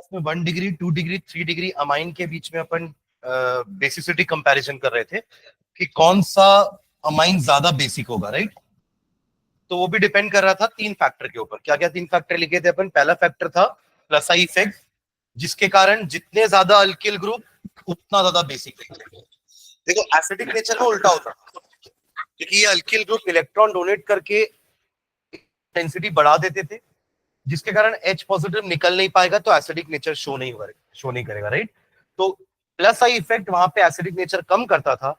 आपस में 1 degree 2 degree 3 degree amine के बीच में अपन बेसिसिटी कंपैरिजन कर रहे थे कि कौन सा अमाइन ज्यादा बेसिक होगा, राइट। तो वो भी डिपेंड कर रहा था 3 फैक्टर के ऊपर। क्या क्या 3 फैक्टर लिखे थे अपन? पहला फैक्टर था प्लस आई इफेक्ट, जिसके कारण जितने ज्यादा अल्किल ग्रुप उतना ज्यादा बेसिक। देखो एसिडिक नेचर में उल्टा होता, क्योंकि ये अल्किल ग्रुप इलेक्ट्रॉन डोनेट करके डेंसिटी बढ़ा देते थे, जिसके कारण H पॉजिटिव निकल नहीं पाएगा, तो एसिडिक नेचर शो नहीं करेगा, राइट। तो प्लस आई इफेक्ट वहां पे एसिडिक नेचर कम करता था,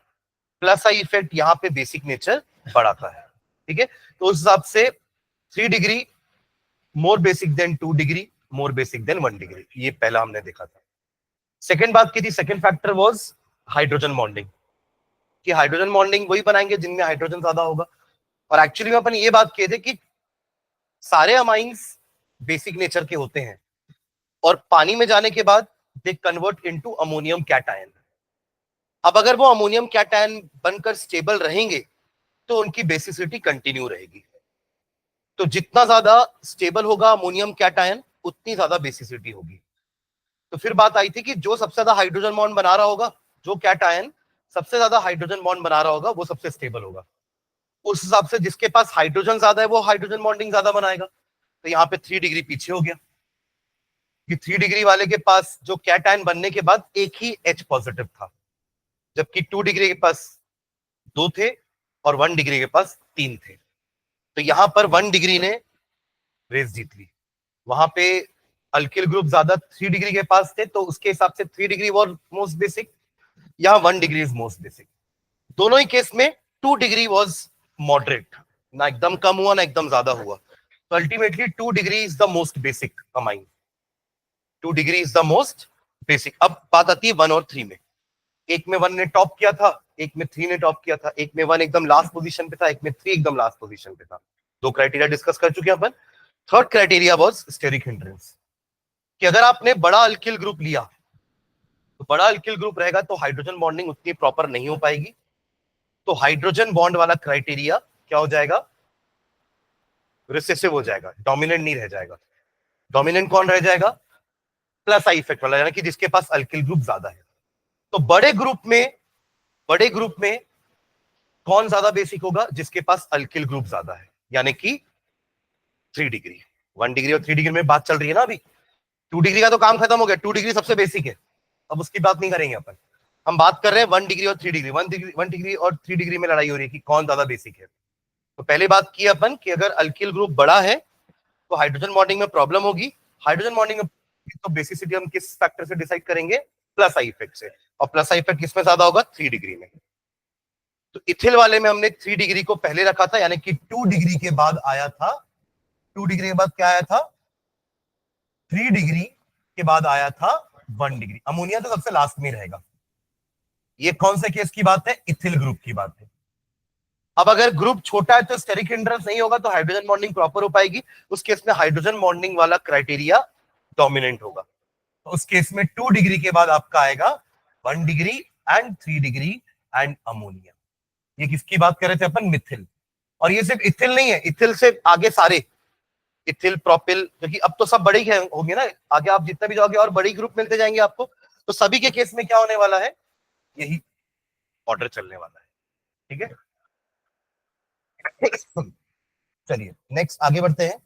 प्लस आई इफेक्ट यहाँ पे बेसिक नेचर बढ़ाता है, ठीक है। तो उस हिसाब से 3 degree more basic than 2 degree, more basic than 1 degree, ये पहला हमने देखा था। सेकेंड बात की थी, second factor was hydrogen bonding, कि हाइड्रोजन बॉन्डिंग वही बनाएंगे जिनमें हाइड्रोजन ज्यादा होगा। और एक्चुअली में अपन ये बात किए थे कि सारे अमाइंस बेसिक नेचर के होते हैं, और पानी में जाने के बाद they convert into ammonium cation. अब अगर वो अमोनियम कैटायन बनकर स्टेबल रहेंगे तो उनकी बेसिसिटी कंटिन्यू रहेगी। तो जितना ज्यादा स्टेबल होगा अमोनियम कैटायन, उतनी ज्यादा बेसिसिटी होगी। तो फिर बात आई थी कि जो सबसे ज्यादा हाइड्रोजन बॉन्ड बना रहा होगा, जो कैटायन सबसे ज्यादा हाइड्रोजन बॉन्ड बना रहा होगा, वो सबसे स्टेबल होगा। उस हिसाब से जिसके पास हाइड्रोजन ज्यादा है वो हाइड्रोजन बॉन्डिंग ज्यादा बनाएगा। तो यहाँ पे 3 डिग्री पीछे हो गया कि 3 डिग्री वाले के पास जो कैटायन बनने के बाद एक ही H पॉजिटिव था, जबकि 2 डिग्री के पास 2 थे और 1 डिग्री के पास 3 थे। तो यहां पर 1 डिग्री ने रेस जीत ली। वहां पे अल्किल ग्रुप ज्यादा 3 डिग्री के पास थे, तो उसके हिसाब से 3 डिग्री वॉज मोस्ट बेसिक, यहाँ 1 डिग्री इज मोस्ट बेसिक। दोनों ही केस में 2 डिग्री वॉज मॉडरेट, ना एकदम कम हुआ ना एकदम ज्यादा हुआ। तो ultimately 2 degree is the most basic amine, 2 degree is the most basic. अब बात आती है 1 और 3 में। एक में 1 ने टॉप किया था, एक में 3 ने टॉप किया था। एक में 1 एकदम लास्ट पोजीशन पे था, एक में 3 एकदम लास्ट पोजीशन पे था। 2 क्राइटेरिया डिस्कस कर चुके हैं अपन। Third criteria was steric hindrance, कि अगर आपने बड़ा अल्किल ग्रुप लिया, तो बड़ा अल्किल ग्रुप रहेगा तो हाइड्रोजन बॉन्डिंग उतनी प्रॉपर नहीं हो पाएगी। तो हाइड्रोजन बॉन्ड वाला क्राइटेरिया क्या हो जाएगा? रिसेसिव हो जाएगा, डोमिनेंट नहीं रह जाएगा। डोमिनेंट कौन रह जाएगा? प्लस आई इफेक्ट वाला, यानी कि जिसके पास अल्किल ग्रुप ज्यादा है। तो बड़े ग्रुप में कौन ज्यादा बेसिक होगा? जिसके पास अल्किल ग्रुप ज्यादा है, यानी कि 3 डिग्री। 1 डिग्री और 3 डिग्री में बात चल रही है ना अभी। 2 डिग्री का तो काम खत्म हो गया, 2 डिग्री सबसे बेसिक है, अब उसकी बात नहीं करेंगे अपन। हम बात कर रहे हैं 1 डिग्री और 3 डिग्री। 1 डिग्री और 3 डिग्री में लड़ाई हो रही है कि कौन ज्यादा बेसिक है। तो पहले बात की अपन कि अगर अल्किल ग्रुप बड़ा है तो हाइड्रोजन बॉन्डिंग में प्रॉब्लम होगी। हाइड्रोजन बॉन्डिंग में तो बेसिसिटी हम किस फैक्टर से डिसाइड करेंगे? प्लस आई इफेक्ट से। और प्लस आई इफेक्ट किसमें ज्यादा होगा? 3 डिग्री में। तो इथिल वाले में हमने 3 डिग्री को पहले रखा था, यानी कि 2 डिग्री के बाद आया था। 2 डिग्री के बाद क्या आया था? 3 डिग्री के बाद आया था 1 डिग्री। अमोनिया तो सबसे लास्ट में रहेगा। ये कौन से केस की बात है? इथिल ग्रुप की बात है। अब अगर ग्रुप छोटा है तो स्टेरिक हिंड्रेंस नहीं होगा, तो हाइड्रोजन बॉन्डिंग प्रॉपर हो पाएगी। उस केस में हाइड्रोजन बॉन्डिंग वाला क्राइटेरिया डोमिनेंट होगा। तो उस केस में 2 डिग्री के बाद आपका आएगा 1 degree and 3 degree and ammonia. ये किसकी बात कर रहे थे अपन? मिथिल। और ये सिर्फ इथिल नहीं है, इथिल से आगे सारे, इथिल, प्रोपिल, क्योंकि अब तो सब बड़े ही होंगे ना, आगे आप जितना भी जाओगे और बड़ी ग्रुप मिलते जाएंगे आपको। तो सभी के केस में क्या होने वाला है? यही ऑर्डर चलने वाला है, ठीक है। चलिए नेक्स्ट आगे बढ़ते हैं।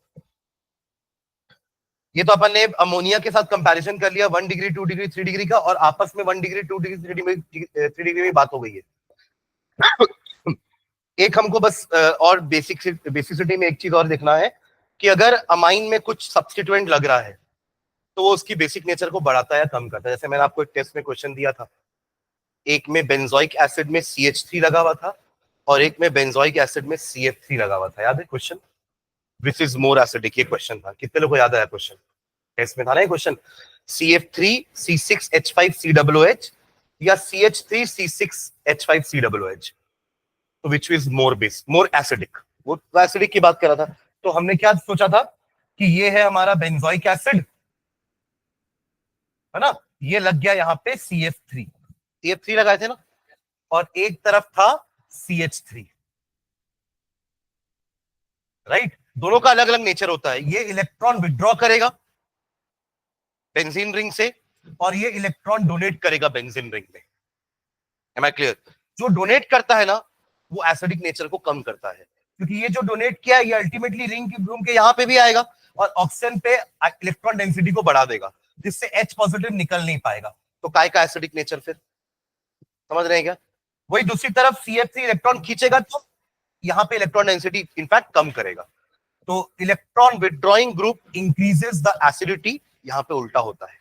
ये तो अपन ने अमोनिया के साथ कंपैरिजन कर लिया, 1 डिग्री 2 डिग्री 3 डिग्री का, और आपस में 1 डिग्री 2 डिग्री 3 डिग्री में बात हो गई है। एक हमको बस और बेसिसिटी में एक चीज और देखना है कि अगर अमाइन में कुछ सब्स्टिट्यूएंट लग रहा है तो वो उसकी बेसिक नेचर को बढ़ाता है या कम करता है। जैसे मैंने आपको एक टेस्ट में क्वेश्चन दिया था, एक में बेंजोइक एसिड में CH3 लगा हुआ था और एक में बेंजोइक एसिड में CF3 लगा हुआ था। याद है question? Which is more acidic, ये क्वेश्चन था। कितने लोगों को याद आया क्वेश्चन? टेस्ट में था ना ये क्वेश्चन। CF3 C6H5 COOH या CH3 C6H5 COOH, तो विच इज मोर एसिडिक। वो एसिडिक की बात कर रहा था। तो हमने क्या सोचा था कि ये है हमारा बेंजोइक एसिड, है ना, ये लग गया यहाँ पे CF3 लगाए थे ना, और एक तरफ था CH3, राइट। दोनों का अलग अलग नेचर होता है। ये इलेक्ट्रॉन विड्रॉ करेगा, बेंजीन रिंग से, और ये इलेक्ट्रॉन डोनेट करेगा बेंजीन रिंग में। Am I clear? जो डोनेट करता है ना वो एसिडिक नेचर को कम करता है, क्योंकि ये जो डोनेट किया है ये अल्टीमेटली रिंग की घूम के यहाँ पे भी आएगा और ऑक्सीजन पे इलेक्ट्रॉन डेंसिटी को बढ़ा देगा, जिससे H पॉजिटिव निकल नहीं पाएगा। तो काय का एसिडिक नेचर फिर, समझ रहे हैं क्या? वही दूसरी तरफ CH3 इलेक्ट्रॉन खींचेगा तो यहाँ पे इलेक्ट्रॉन डेंसिटी इनफैक्ट कम करेगा। तो electron withdrawing group increases the acidity, यहाँ पे उल्टा होता है,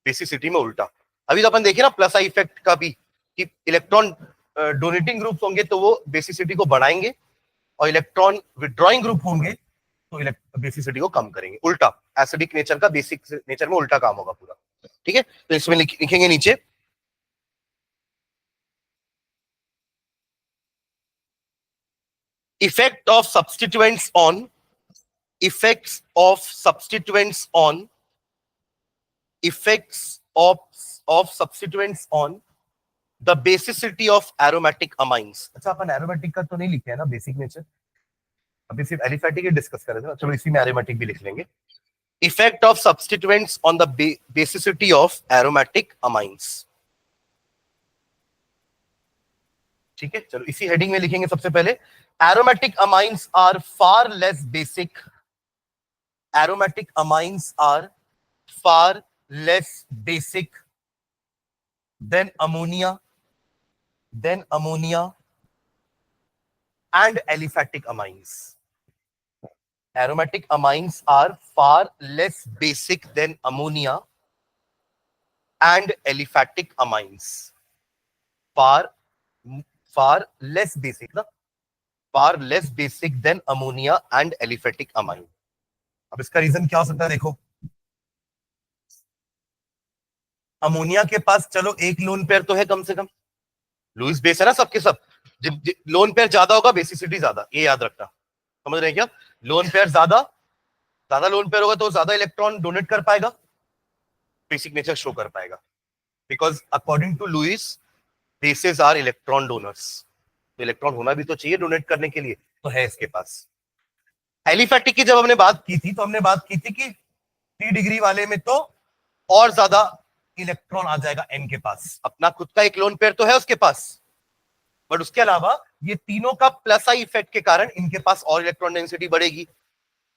बेसिसिटी में उल्टा। अभी तो अपन देखिए ना प्लस आई इफेक्ट का भी, कि इलेक्ट्रॉन डोनेटिंग ग्रुप होंगे तो वो बेसिसिटी को बढ़ाएंगे, और इलेक्ट्रॉन विथड्रॉइंग ग्रुप होंगे तो बेसिसिटी को कम करेंगे। उल्टा, एसिडिक नेचर का बेसिक नेचर में उल्टा काम होगा पूरा। ठीक है, तो इसमें लिखेंगे नीचे effect of substituents on effects of substituents on effects of substituents on the basicity of aromatic amines। अच्छा, अपन एरोमेटिक का तो नहीं लिखे है ना बेसिक नेचर, अभी सिर्फ एलिफेटिक ही डिस्कस कर रहे थे ना, चलो इसी में एरोमेटिक भी लिख लेंगे। Effect of substituents on the basicity of aromatic amines. ठीक है, चलो इसी हेडिंग में लिखेंगे सबसे पहले, aromatic amines are far less basic, aromatic amines are far less basic than ammonia and aliphatic amines। aromatic amines are far less basic than ammonia and aliphatic amines। far less basic ना, far less basic than ammonia and aliphatic amine। अब इसका reason क्या हो सकता है, देखो ammonia के पास चलो एक लोन पेयर तो है कम से कम, लुईस बेस है ना सबके सब, लोन पेयर ज्यादा होगा बेसिसिटी ज्यादा, ये याद रखना। समझ रहे हैं क्या? लोन पेयर ज्यादा लोन पेयर होगा तो ज्यादा इलेक्ट्रॉन डोनेट कर पाएगा, बेसिक नेचर शो कर पाएगा, because according to Lewis bases are electron donors. तो इलेक्ट्रॉन होना भी तो चाहिए डोनेट करने के लिए, तो है इसके पास। एलिफैटिक की जब हमने बात की थी तो हमने बात की थी कि 3 डिग्री वाले में तो और ज्यादा इलेक्ट्रॉन आ जाएगा N के पास, अपना खुद का एक लोन पेयर तो है उसके पास, बट उसके अलावा ये तीनों का प्लस आई इफेक्ट के कारण इनके पास और इलेक्ट्रॉन डेंसिटी बढ़ेगी।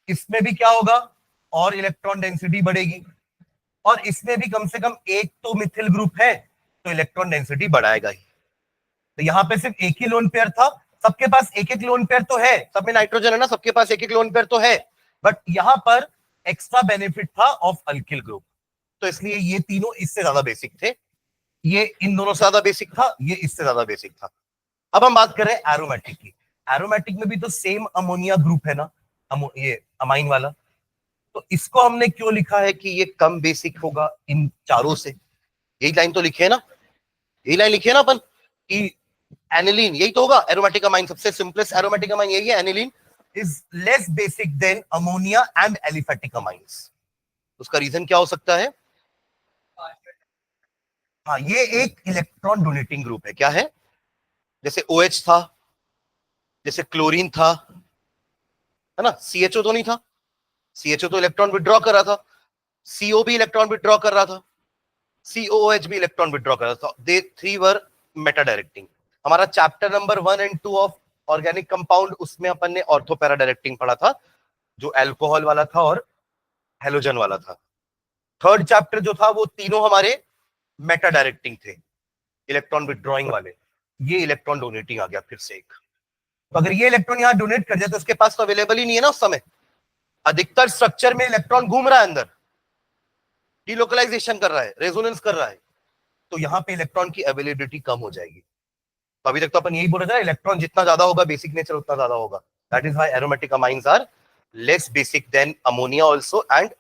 इसमें भी क्या होगा, और इलेक्ट्रॉन डेंसिटी बढ़ेगी, और इसमें भी कम से कम एक तो मिथिल ग्रुप है तो इलेक्ट्रॉन डेंसिटी बढ़ाएगा ही। तो यहाँ पे सिर्फ एक ही लोन पेयर था, सबके पास एक एक लोन पेयर तो है, सब में नाइट्रोजन है ना, सबके पास एक एक लोन पेयर तो है, बट यहां पर एक्स्ट्रा बेनिफिट था ऑफ अल्किल ग्रुप, तो इसलिए ये तीनों इससे ज्यादा बेसिक थे। ये इन दोनों से ज्यादा बेसिक था, ये इससे ज्यादा बेसिक था। अब हम बात करें एरोमेटिक की। एरोमेटिक में भी तो सेम अमोनिया ग्रुप है ना, ये अमाइन वाला, तो इसको हमने क्यों लिखा है कि ये कम बेसिक होगा इन चारों से? यही लाइन तो लिखे है ना, यही लाइन लिखी है ना अपन कि एनिलीन, यही तो होगा एरोमेटिक अमाइन, सबसे सिंपलेस्ट एरोमेटिक अमाइन यही है, aniline is less basic than ammonia and aliphatic amines. उसका रीजन क्या हो सकता है? हाँ, ये एक इलेक्ट्रॉन डोनेटिंग ग्रुप है। क्या है? जैसे OH था, जैसे क्लोरीन था, है ना, CHO तो नहीं था, CHO तो इलेक्ट्रॉन विड्रॉ कर रहा था, CO भी इलेक्ट्रॉन विड्रॉ कर रहा था, COOH भी इलेक्ट्रॉन विड्रॉ कर रहा था, दे 3 वर मेटा डायरेक्टिंग। हमारा चैप्टर नंबर 1 और 2 ऑफ ऑर्गेनिक कंपाउंड, उसमें अपन ने ऑर्थो पैरा डायरेक्टिंग पढ़ा था, जो अल्कोहल वाला था और हेलोजन वाला था। थर्ड चैप्टर जो था वो तीनों हमारे मेटा डायरेक्टिंग थे, इलेक्ट्रॉन विड्रॉइंग वाले। ये इलेक्ट्रॉन डोनेटिंग आ गया फिर से एक। तो अगर ये इलेक्ट्रॉन यहाँ डोनेट कर जाए तो उसके पास तो अवेलेबल ही नहीं है ना उस समय, अधिकतर स्ट्रक्चर में इलेक्ट्रॉन घूम रहा है अंदर, डिलोकलाइजेशन कर रहा है, रेजोनेंस कर रहा है, तो यहाँ पे इलेक्ट्रॉन की अवेलेबिलिटी कम हो जाएगी। तो अभी तक तो अपन यही बोल रहे थे, इलेक्ट्रॉन जितना ज्यादा होगा बेसिक नेचर उतना ज्यादा होगा, that is why aromatic amines are less basic than ammonia also and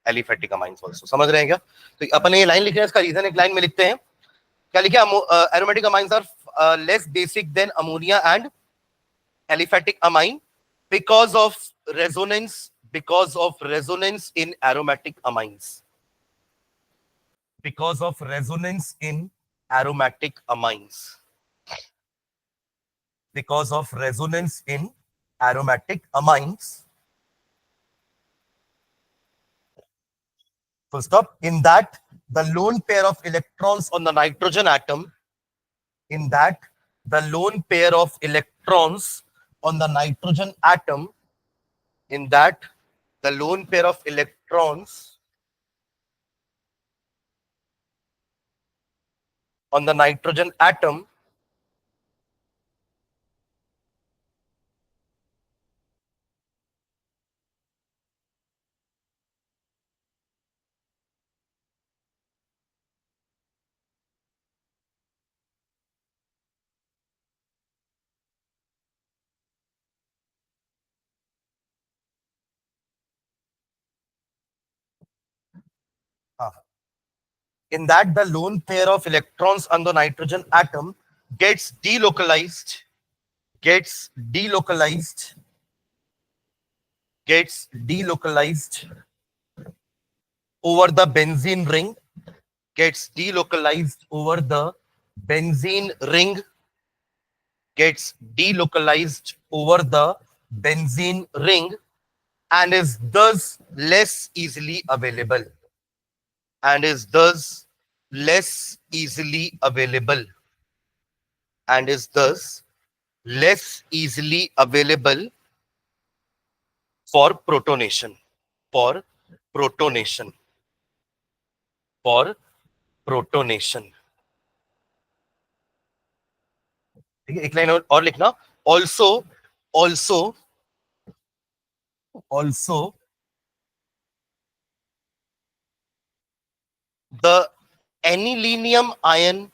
aliphatic amines also. समझ रहे हैं क्या? तो अपन ये लाइन लिख रहे हैं, इसका रीजन एक लाइन में लिखते हैं, क्या लिखे? Aromatic amines are less basic than ammonia and aliphatic amine because of resonance in aromatic amines, because of resonance in aromatic amines, because of resonance in aromatic amines, full stop. In that the lone pair of electrons on the nitrogen atom, in that the lone pair of electrons on the nitrogen atom, in that the lone pair of electrons on the nitrogen atom in that the lone pair of electrons on the nitrogen atom gets delocalized, gets delocalized, gets delocalized over the benzene ring, gets delocalized over the benzene ring, gets delocalized over the benzene ring, and is thus less easily available, and is thus less easily available, and is thus less easily available for protonation, for protonation, for protonation. ठीक है, एक line और लिखना. Also, also, also the anilinium ion,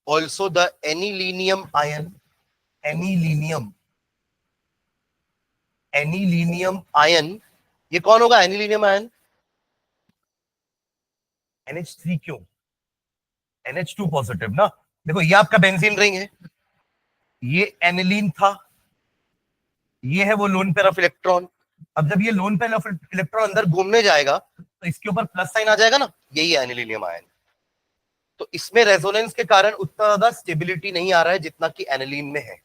also the anilinium ion, anilinium, anilinium ion. ये कौन होगा anilinium ion? NH3 क्यों? NH2 positive ना. देखो ये आपका बेंजीन रिंग है, ये एनिलीन था, ये है वो लोन पेयर ऑफ इलेक्ट्रॉन. अब जब ये लोन पेयर ऑफ इलेक्ट्रॉन अंदर घूमने जाएगा तो इसके ऊपर प्लस साइन आ जाएगा ना, यही है एनिलीनियम आयन. तो इसमें रेजोनेंस के कारण उतना ज्यादा स्टेबिलिटी नहीं आ रहा है जितना कि एनिलीन में है.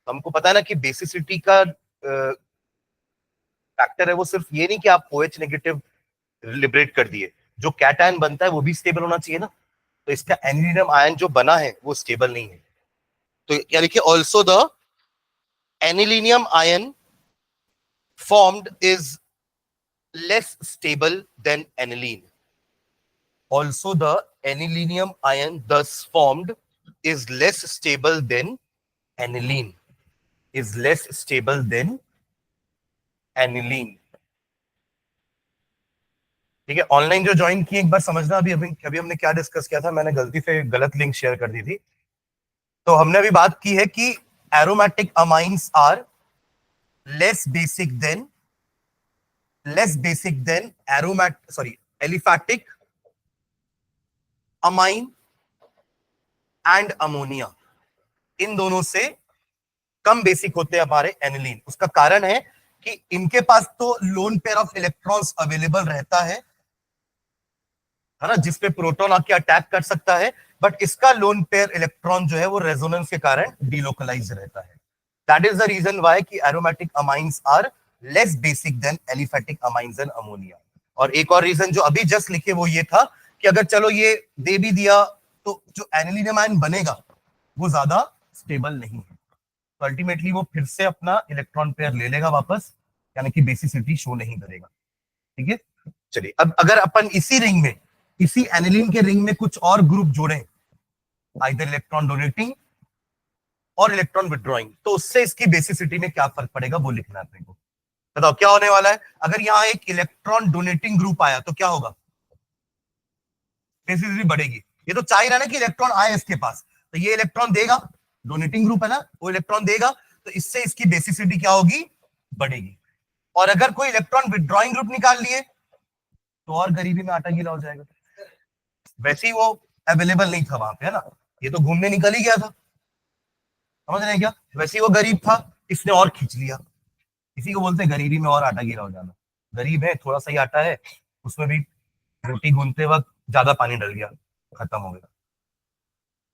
हमको पता है ना कि बेसिसिटी का फैक्टर है वो सिर्फ ये नहीं कि आप OH नेगेटिव लिबरेट कर दिए, जो कैटायन बनता है वो भी स्टेबल होना चाहिए ना. तो इसका एनिलीनियम आयन जो बना है वो स्टेबल नहीं है. तो क्या लिखिए, also the anilinium ion formed is less stable than aniline. Also, the anilinium ion thus formed is less stable than aniline. Is less stable than aniline. ठीक है, ऑनलाइन जो ज्वाइन किए एक बार समझना, अभी अभी हमने क्या डिस्कस किया था. मैंने गलती से गलत लिंक शेयर कर दी थी. तो हमने अभी बात की है कि aromatic amines are less basic than aliphatic amine and ammonia. इन दोनों से कम बेसिक होते हैं हमारे एनिलीन. उसका कारण है कि इनके पास तो lone pair of electrons available रहता है ना, जिसपे प्रोटॉन आके अटैक कर सकता है, बट इसका लोन पेयर इलेक्ट्रॉन जो है वो रेजोनेंस के कारण डीलोकलाइज रहता है. That is the reason why कि aromatic amines are less basic than aliphatic amines and ammonia. और एक और रीजन जो अभी जस्ट लिखे वो ये था कि अगर चलो ये दे भी दिया तो जो एनिलीनियम आयन बनेगा वो ज्यादा स्टेबल नहीं है, तो अल्टीमेटली वो फिर से अपना इलेक्ट्रॉन पेयर ले लेगा वापस, यानी कि बेसिसिटी शो नहीं करेगा. ठीक है, चलिए अब अगर अपन इसी रिंग में, इसी एनिलीन के रिंग में कुछ और ग्रुप जोड़े, आइदर इलेक्ट्रॉन डोनेटिंग और इलेक्ट्रॉन विड्रॉइंग, तो उससे इसकी बेसिसिटी में क्या फर्क पड़ेगा वो लिखना है अपने को. बताओ क्या होने वाला है. अगर यहाँ एक इलेक्ट्रॉन डोनेटिंग ग्रुप आया तो क्या होगा, बेसिसिटी बढ़ेगी. ये तो चाह ही रहा ना कि इलेक्ट्रॉन आए इसके पास, तो ये इलेक्ट्रॉन देगा, डोनेटिंग ग्रुप है ना, वो इलेक्ट्रॉन देगा, तो इससे इसकी बेसिसिटी क्या होगी, बढ़ेगी. और अगर कोई इलेक्ट्रॉन विड्रॉइंग ग्रुप निकाल लिए तो और गरीबी में आटा गीला हो जाएगा. वैसे ही वो अवेलेबल नहीं था वहां पे, है ना, ये तो घूमने निकल ही गया था, समझ रहे हैं क्या. वैसे ही वो गरीब था, इसने और खींच लिया. इसी को बोलते हैं गरीबी में और आटा गीला हो जाना. गरीब है, थोड़ा सा ही आटा है, उसमें भी रोटी गूंथते वक्त ज्यादा पानी डल गया, खत्म हो गया.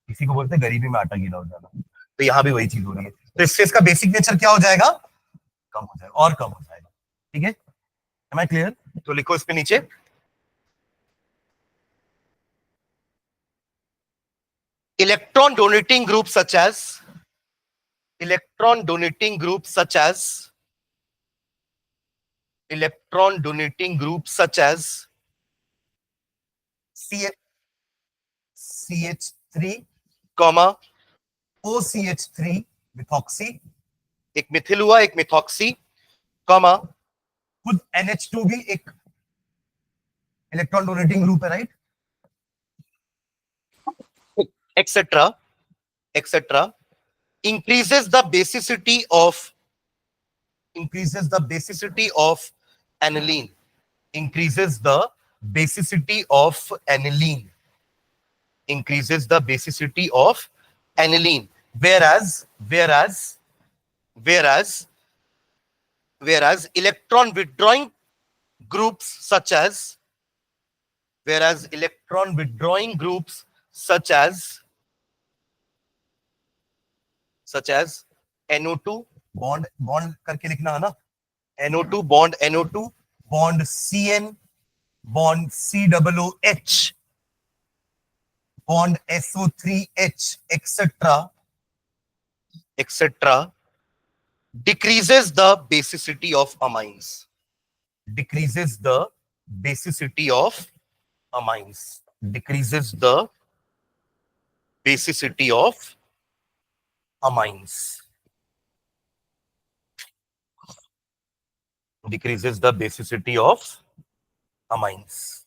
इसी को बोलते हैं गरीबी में आटा गीला हो जाना. तो यहाँ भी वही चीज हो रही है. तो इससे इसका बेसिक नेचर क्या हो जाएगा, कम हो जाएगा, और कम हो जाएगा. ठीक है, एम आई क्लियर. तो लिखो इस पे नीचे, electron donating groups such as electron donating groups such as electron donating groups such as CH3, OCH3 methoxy, एक मिथिल हुआ एक मिथॉक्सी, कॉमा खुद NH2 भी एक इलेक्ट्रॉन डोनेटिंग ग्रुप है, right, etcetera etcetera, increases the basicity of aniline, increases the basicity of aniline, increases the basicity of aniline, whereas electron withdrawing groups such as NO2 bond करके लिखना है ना, NO2 bond CN bond COOH bond SO3H etc. decreases the basicity of amines, decreases the basicity of amines, decreases the basicity of amines, decreases the basicity of amines.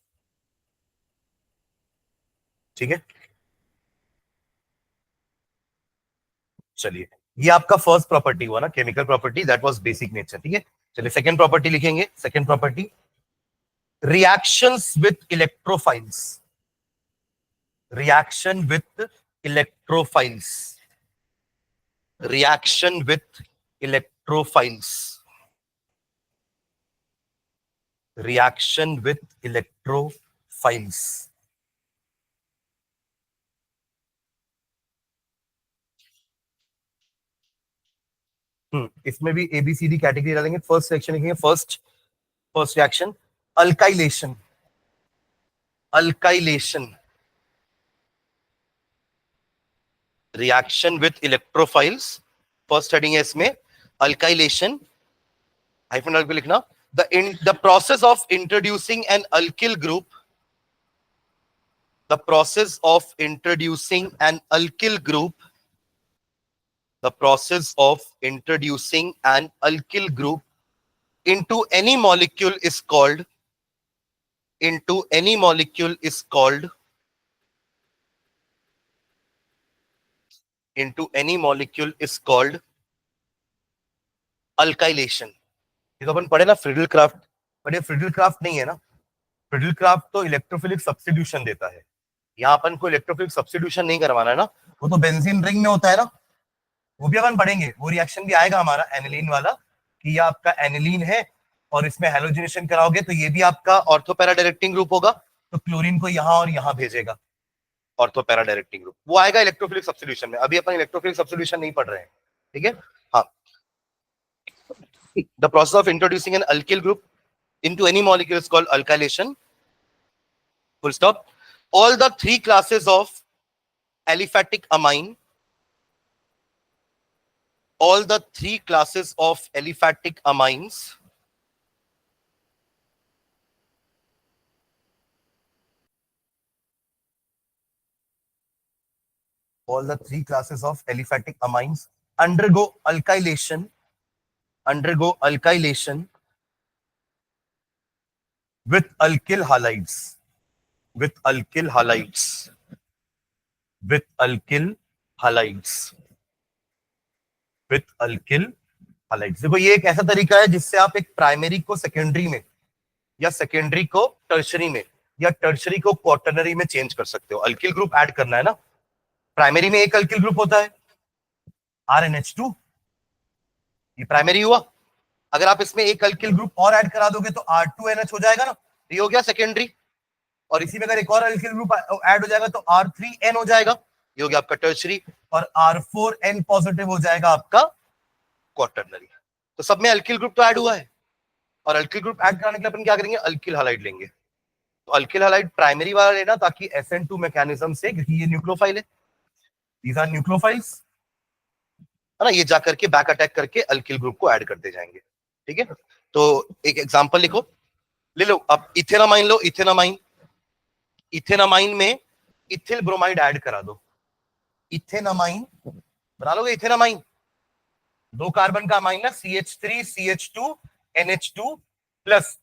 ठीक है, चलिए ये आपका first property हुआ ना, chemical property, that was basic nature. ठीक है, चलिए सेकंड प्रॉपर्टी लिखेंगे. Second property, reactions with electrophiles, reaction with electrophiles, reaction with electrophiles, reaction with electrophiles. इसमें भी ABCD कैटेगरी डालेंगे. फर्स्ट सेक्शन लिखेंगे, first reaction alkylation, alkylation, reaction with electrophiles. First heading है इसमें अल्काइलेशन, हाइफन डाल के लिखना. the process of introducing an alkyl group, the process of introducing an alkyl group, the process of introducing an alkyl group into any molecule is called, into any molecule is called, into any molecule is called alkylation. ये तो अपन पढ़े ना Friedel Crafts, पर ये Friedel Crafts नहीं है ना. Friedel Crafts तो इलेक्ट्रोफिलिक सब्स्टिट्यूशन देता है, यहाँ अपन को इलेक्ट्रोफिलिक सब्स्टिट्यूशन नहीं करवाना है ना, वो तो बेंजीन रिंग में होता है ना, वो भी अपन पढ़ेंगे. वो रिएक्शन भी आएगा हमारा एनिलीन वाला, कि ये आपका एनिलीन है और इसमें हैलोजिनेशन कराओगे तो ये भी आपका ऑर्थो पैरा डायरेक्टिंग ग्रुप होगा, तो क्लोरीन को यहाँ और यहाँ भेजेगा, ऑर्थो पैरा डायरेक्टिंग ग्रुप. वो आएगा इलेक्ट्रोफिलिक सब्स्टिट्यूशन में, अभी अपन इलेक्ट्रोफिलिक सब्स्टिट्यूशन नहीं पढ़ रहे हैं. ठीक है, हाँ. The process of introducing an alkyl group into any molecule is called alkylation. Full stop. All the three classes of aliphatic amine, all the three classes of aliphatic amines all the three classes of aliphatic amines undergo alkylation, undergo alkylation with alkyl halides, with alkyl halides, with alkyl halides, with alkyl halides. देखो ये एक ऐसा तरीका है जिससे आप एक primary को सेकेंडरी में, या सेकेंडरी को टर्शरी में, या टर्शरी को क्वार्टरनरी में चेंज कर सकते हो. अल्किल ग्रुप ऐड करना है ना, प्राइमरी में एक अल्किल ग्रुप होता है RNH2, ये प्राइमरी हुआ. अगर आप इसमें एक अल्किल ग्रुप और ऐड करा दोगे तो R2NH हो जाएगा ना, ये हो गया सेकेंडरी. और इसी में अगर एक और अल्किल ग्रुप ऐड हो जाएगा तो R3N हो जाएगा, ये हो गया आपका टर्शरी. और R4N पॉजिटिव हो जाएगा आपका क्वार्टरनरी. तो सब में अल्किल ग्रुप तो ऐड हुआ है, और अल्किल ग्रुप ऐड कराने के लिए अपन क्या करेंगे, अल्किल हैलाइड लेंगे. तो अल्किल हैलाइड प्राइमरी वाला लेना ताकि SN2 मैकेनिज्म से, क्योंकि ये न्यूक्लियोफाइल है, दीज आर न्यूक्लियोफाइल्स, है ना, ये जाकर के बैक अटैक करके अल्किल ग्रुप को ऐड करते जाएंगे। ठीक है, तो एक एग्जांपल लिखो, ले लो अब इथेनामाइन लो, इथेनामाइन, इथेनामाइन में इथिल ब्रोमाइड ऐड करा दो, इथेनामाइन बना लोगे, इथेनामाइन 2 कार्बन का अमाइन ना, CH3 CH2 NH2 प्लस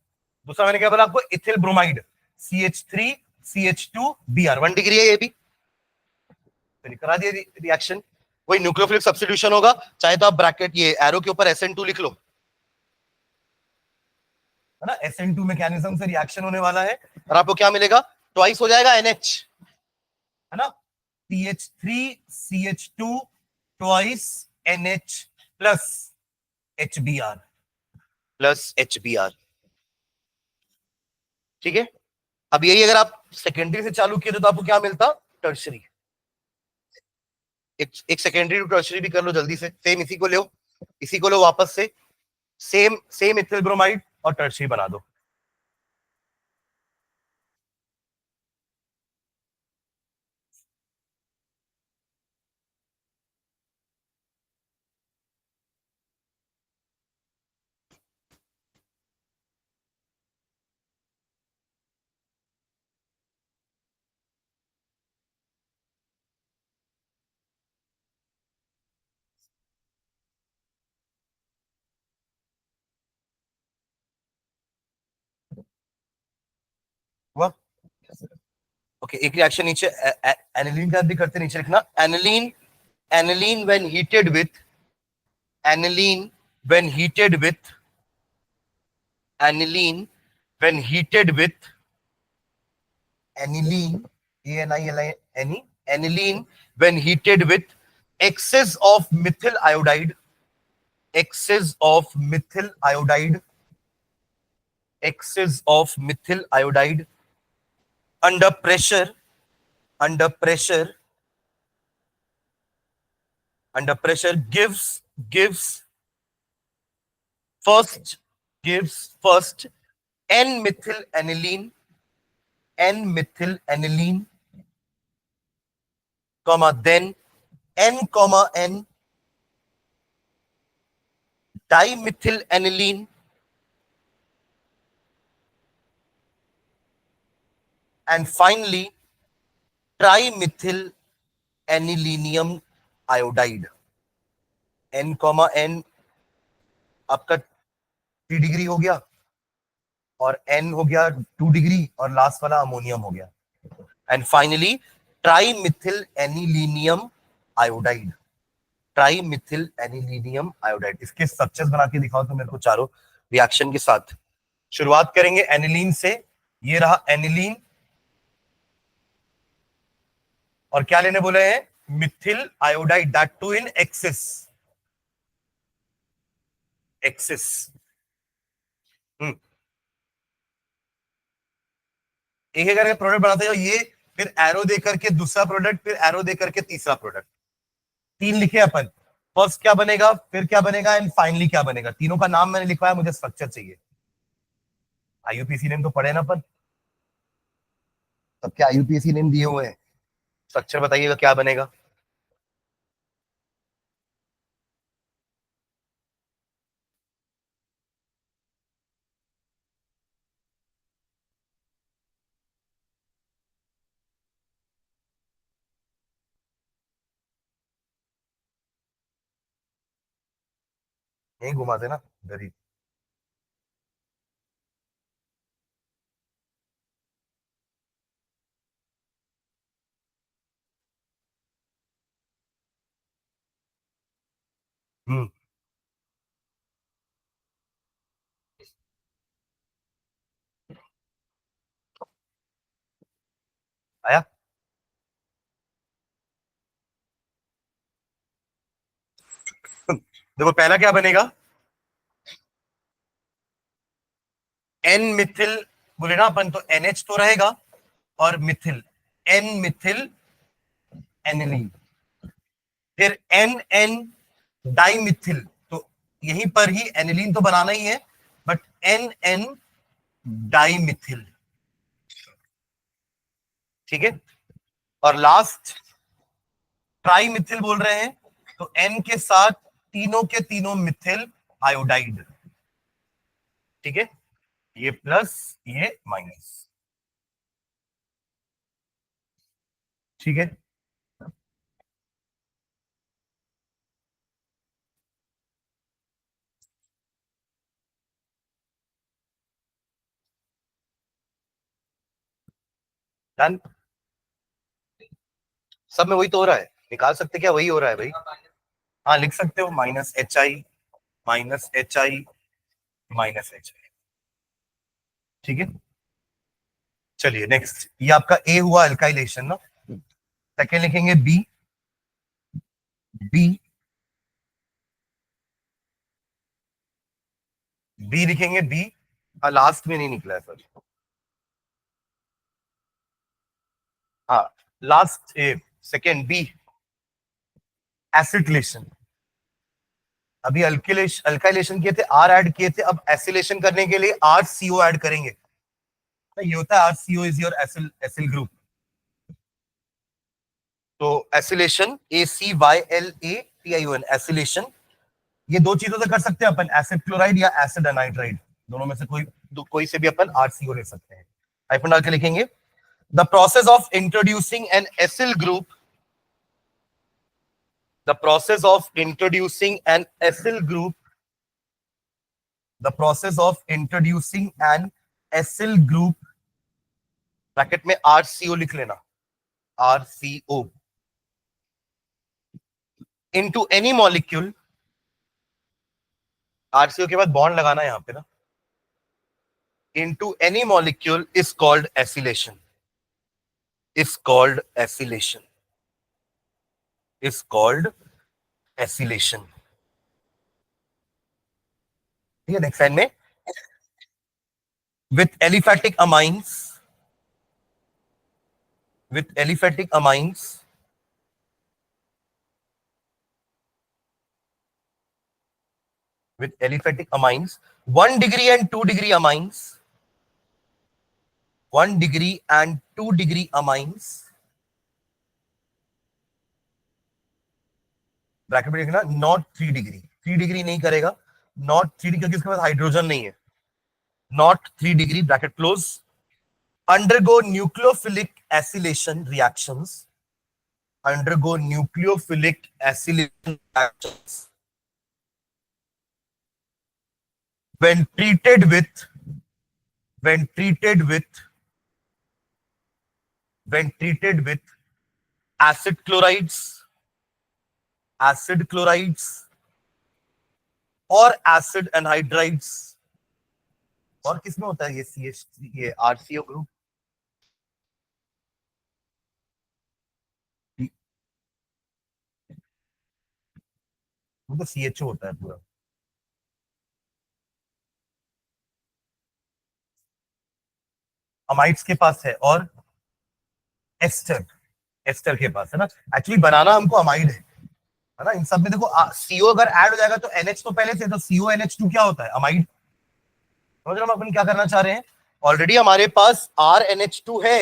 दूसरा मैंने क्या बोला आपको, ethyl bromide CH3 CH2 Br, 1 degree है ये भी, तो करा दिया रिएक्शन, वही न्यूक्लियोफिलिक सब्स्टिट्यूशन होगा, चाहे तो आप ब्रैकेट ये एरो के ऊपर SN2 लिख लो, है ना, SN2 मैकेनिज्म से रिएक्शन होने वाला है, और आपको क्या मिलेगा, ट्वाइस हो जाएगा NH, है ना, CH3 CH2 twice NH plus HBr, plus HBr। ठीक है, अब यही अगर आप सेकेंडरी से चालू किए तो आपको क्या मिलता, टर्शरी। एक सेकेंडरी टू टर्शरी भी कर लो जल्दी से, सेम इसी को लो, इसी को लो वापस से, सेम सेम इथिल ब्रोमाइड और टर्शरी बना दो। हुआ, ओके, एक रिएक्शन नीचे एनिलीन का भी करते, नीचे लिखना aniline, aniline when heated with, aniline when heated with, aniline when heated with, aniline, A-N-I-L-I-N-E, aniline when heated with excess of methyl iodide, excess of methyl iodide, excess of methyl iodide under pressure, under pressure, under pressure gives first, gives first N-methyl aniline, N-methyl aniline, comma then N comma N dimethyl aniline and finally trimethyl anilinium iodide। N comma N आपका 3 degree हो गया और N हो गया 2 degree और last वाला ammonium हो गया, and finally trimethyl anilinium iodide, trimethyl anilinium iodide. इसके स्ट्रक्चर्स बना के दिखाओ तो मेरे को चारों रिएक्शन के साथ। शुरुआत करेंगे एनिलीन से, ये रहा एनिलीन, और क्या लेने बोले हैं, methyl iodide, that too in excess, excess. एक एक करके प्रोडक्ट बनाते जाओ, ये फिर एरो दे करके दूसरा प्रोडक्ट, फिर एरो दे करके तीसरा प्रोडक्ट, 3 लिखे अपन, फर्स्ट क्या बनेगा, फिर क्या बनेगा, एंड फाइनली क्या बनेगा। तीनों का नाम मैंने लिखवाया, मुझे स्ट्रक्चर चाहिए। आईयूपीसी नेम तो पढ़े ना अपन, सबके आईयूपीसी नेम दिए हुए हैं, स्ट्रक्चर बताइएगा क्या बनेगा। यही घुमा देना इधर ही। हम्म, आया। देखो पहला क्या बनेगा, एन मिथिल बोले ना अपन, तो NH तो रहेगा और मिथिल, एन मिथिल एनिलीन, फिर एन एन डाइमिथिल, तो यहीं पर ही एनिलीन तो बनाना ही है, बट एन एन डाइमिथिल। ठीक है, और लास्ट ट्राई मिथिल बोल रहे हैं, तो N के साथ तीनों के तीनों मिथिल आयोडाइड, ठीक है, ये प्लस ये माइनस, ठीक है। डन, सब में वही तो हो रहा है, निकाल सकते क्या, वही हो रहा है भाई। हाँ लिख सकते हो, minus H I, minus H I, minus H I, ठीक है। चलिए नेक्स्ट, ये आपका ए हुआ अल्काइलेशन ना, सेकेंड लिखेंगे बी, बी, बी लिखेंगे बी, लास्ट में नहीं निकला है सर, हाँ लास्ट ए, सेकेंड बी, एसिटिलेशन। अभी अल्काइलेशन किए थे, आर ऐड किए थे, अब एसिलेशन करने के लिए आर सीओ ऐड करेंगे, तो ये होता है R CO is your acyl acyl group. तो acylation, A C Y L A T I O N, acylation, ये दो चीजों से कर सकते हैं अपन, एसिड क्लोराइड या एसिड एनाइड्राइड, दोनों में से कोई से भी अपन आर सीओ ले सकते हैं। हाइफन डाल के लिखेंगे, the process of introducing N acyl group, the process of introducing an acyl group, the process of introducing an acyl group, bracket में RCO लिख लेना, RCO, into any molecule, RCO के बाद बॉन्ड लगाना यहां पे ना, into any molecule is called acylation, is called acylation, is called acylation, ठीक है। नेक्स्ट लाइन में, with aliphatic amines, with aliphatic amines, with aliphatic amines, 1 degree and 2 degree amines, 1 degree and 2 degree amines, bracket में लिखना, not 3 degree, 3 degree नहीं करेगा, not 3 degree क्योंकि उसके पास hydrogen नहीं है, not 3 degree, bracket close, undergo nucleophilic acylation reactions, undergo nucleophilic acylation reactions when treated with, when treated with, when treated with acid chlorides, acid chlorides और acid anhydrides. और किसमें होता है ये सी एच, ये आरसीओ ग्रुप, वो तो C H O होता है पूरा। अमाइड्स के पास है और एस्टर, एस्टर के पास है ना, एक्चुअली बनाना हमको अमाइड है ना, इन सब में देखो सीओ अगर ऐड हो जाएगा तो एनएच तो पहले से, तो सीओ एनएच टू क्या होता है, अमाइड। समझ रहे हो हम अपन क्या करना चाह रहे हैं, ऑलरेडी हमारे पास आर एन एच टू है,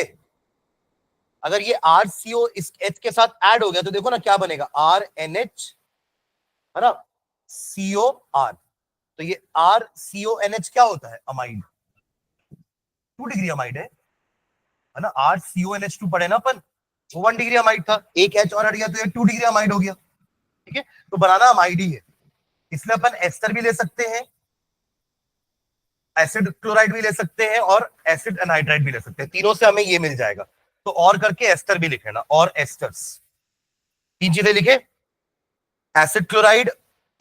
अगर ये आर सीओ इस एच के साथ ऐड हो गया तो देखो ना क्या बनेगा, आर एन एच, है ना, सीओ आर, तो ये आर सीओ एन एच क्या होता है, अमाइड, 2 डिग्री अमाइड है ना, R CO N H two पढ़े ना अपन, वो 1 डिग्री अमाइड था, एक एच और हट गया तो ये 2 डिग्री अमाइड हो गया, ठीक है। तो बनाना अमाइड ही है, इसलिए अपन एस्टर भी ले सकते हैं, एसिड क्लोराइड भी ले सकते हैं और एसिड एनहाइड्राइड भी ले सकते हैं, तीनों से हमें ये मिल जाएगा, तो और करके एस्टर भी लिख लेना, और एस्टर्स, 3 चीजें लिखे, एसिड क्लोराइड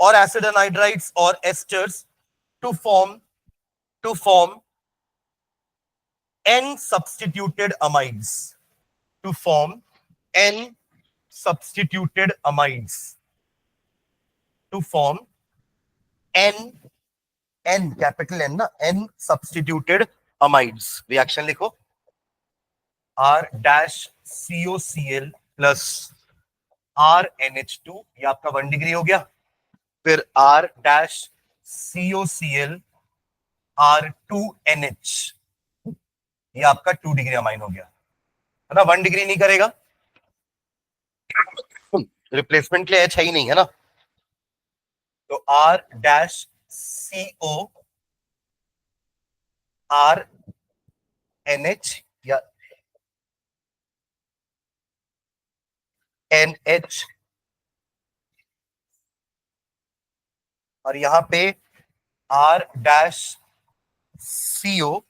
और एसिड एनहाइड्राइड्स और esters, to form, to form n substituted amides, to form n substituted amides, to form n, n capital n ना, n substituted amides, रिएक्शन लिखो, R dash COCl plus RNH2, ये आपका 1 degree हो गया, फिर R dash COCl R2NH, ये आपका 2 degree amine हो गया, है ना, 1 डिग्री नहीं करेगा, रिप्लेसमेंट के लिए एच है ही नहीं, है ना? तो R dash C O R N H या एन एच, और यहां पे R dash C O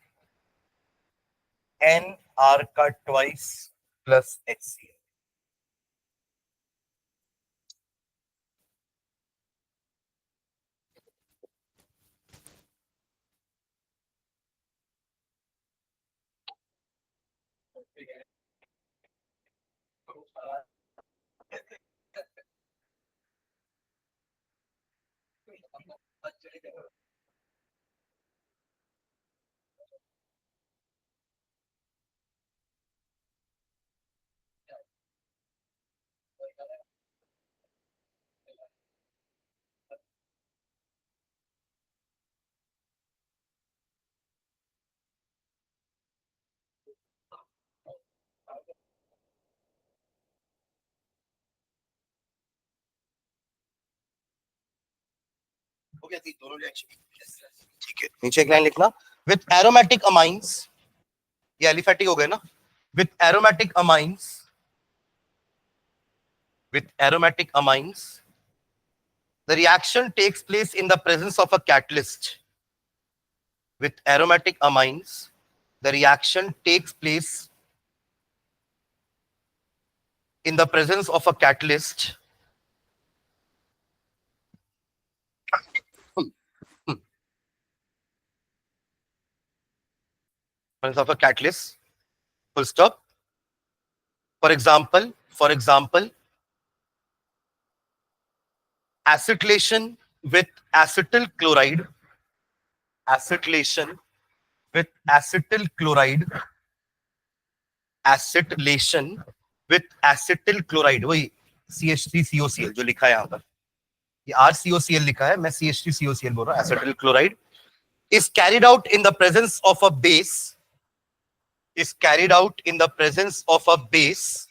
N R का ट्वाइस प्लस एच सी। हो गया थी दोनों रिएक्शन। ठीक है, नीचे एक लाइन लिखना, विथ एरोमेटिक अमाइंस, ये एलिफेटिक हो गए ना, with aromatic amines, with aromatic amines, the reaction takes place in the presence of a catalyst. With aromatic amines, the reaction takes place in the presence of a catalyst. Presence of a catalyst. Full stop. For example, acetylation with acetyl chloride. Acetylation with acetyl chloride. Acetylation with acetyl chloride. वही CH3COCl जो लिखा है यहाँ पर, ये RCOCl लिखा है, मैं CH3COCl बोल रहा हूँ, acetyl chloride is carried out in the presence of a base, is carried out in the presence of a base,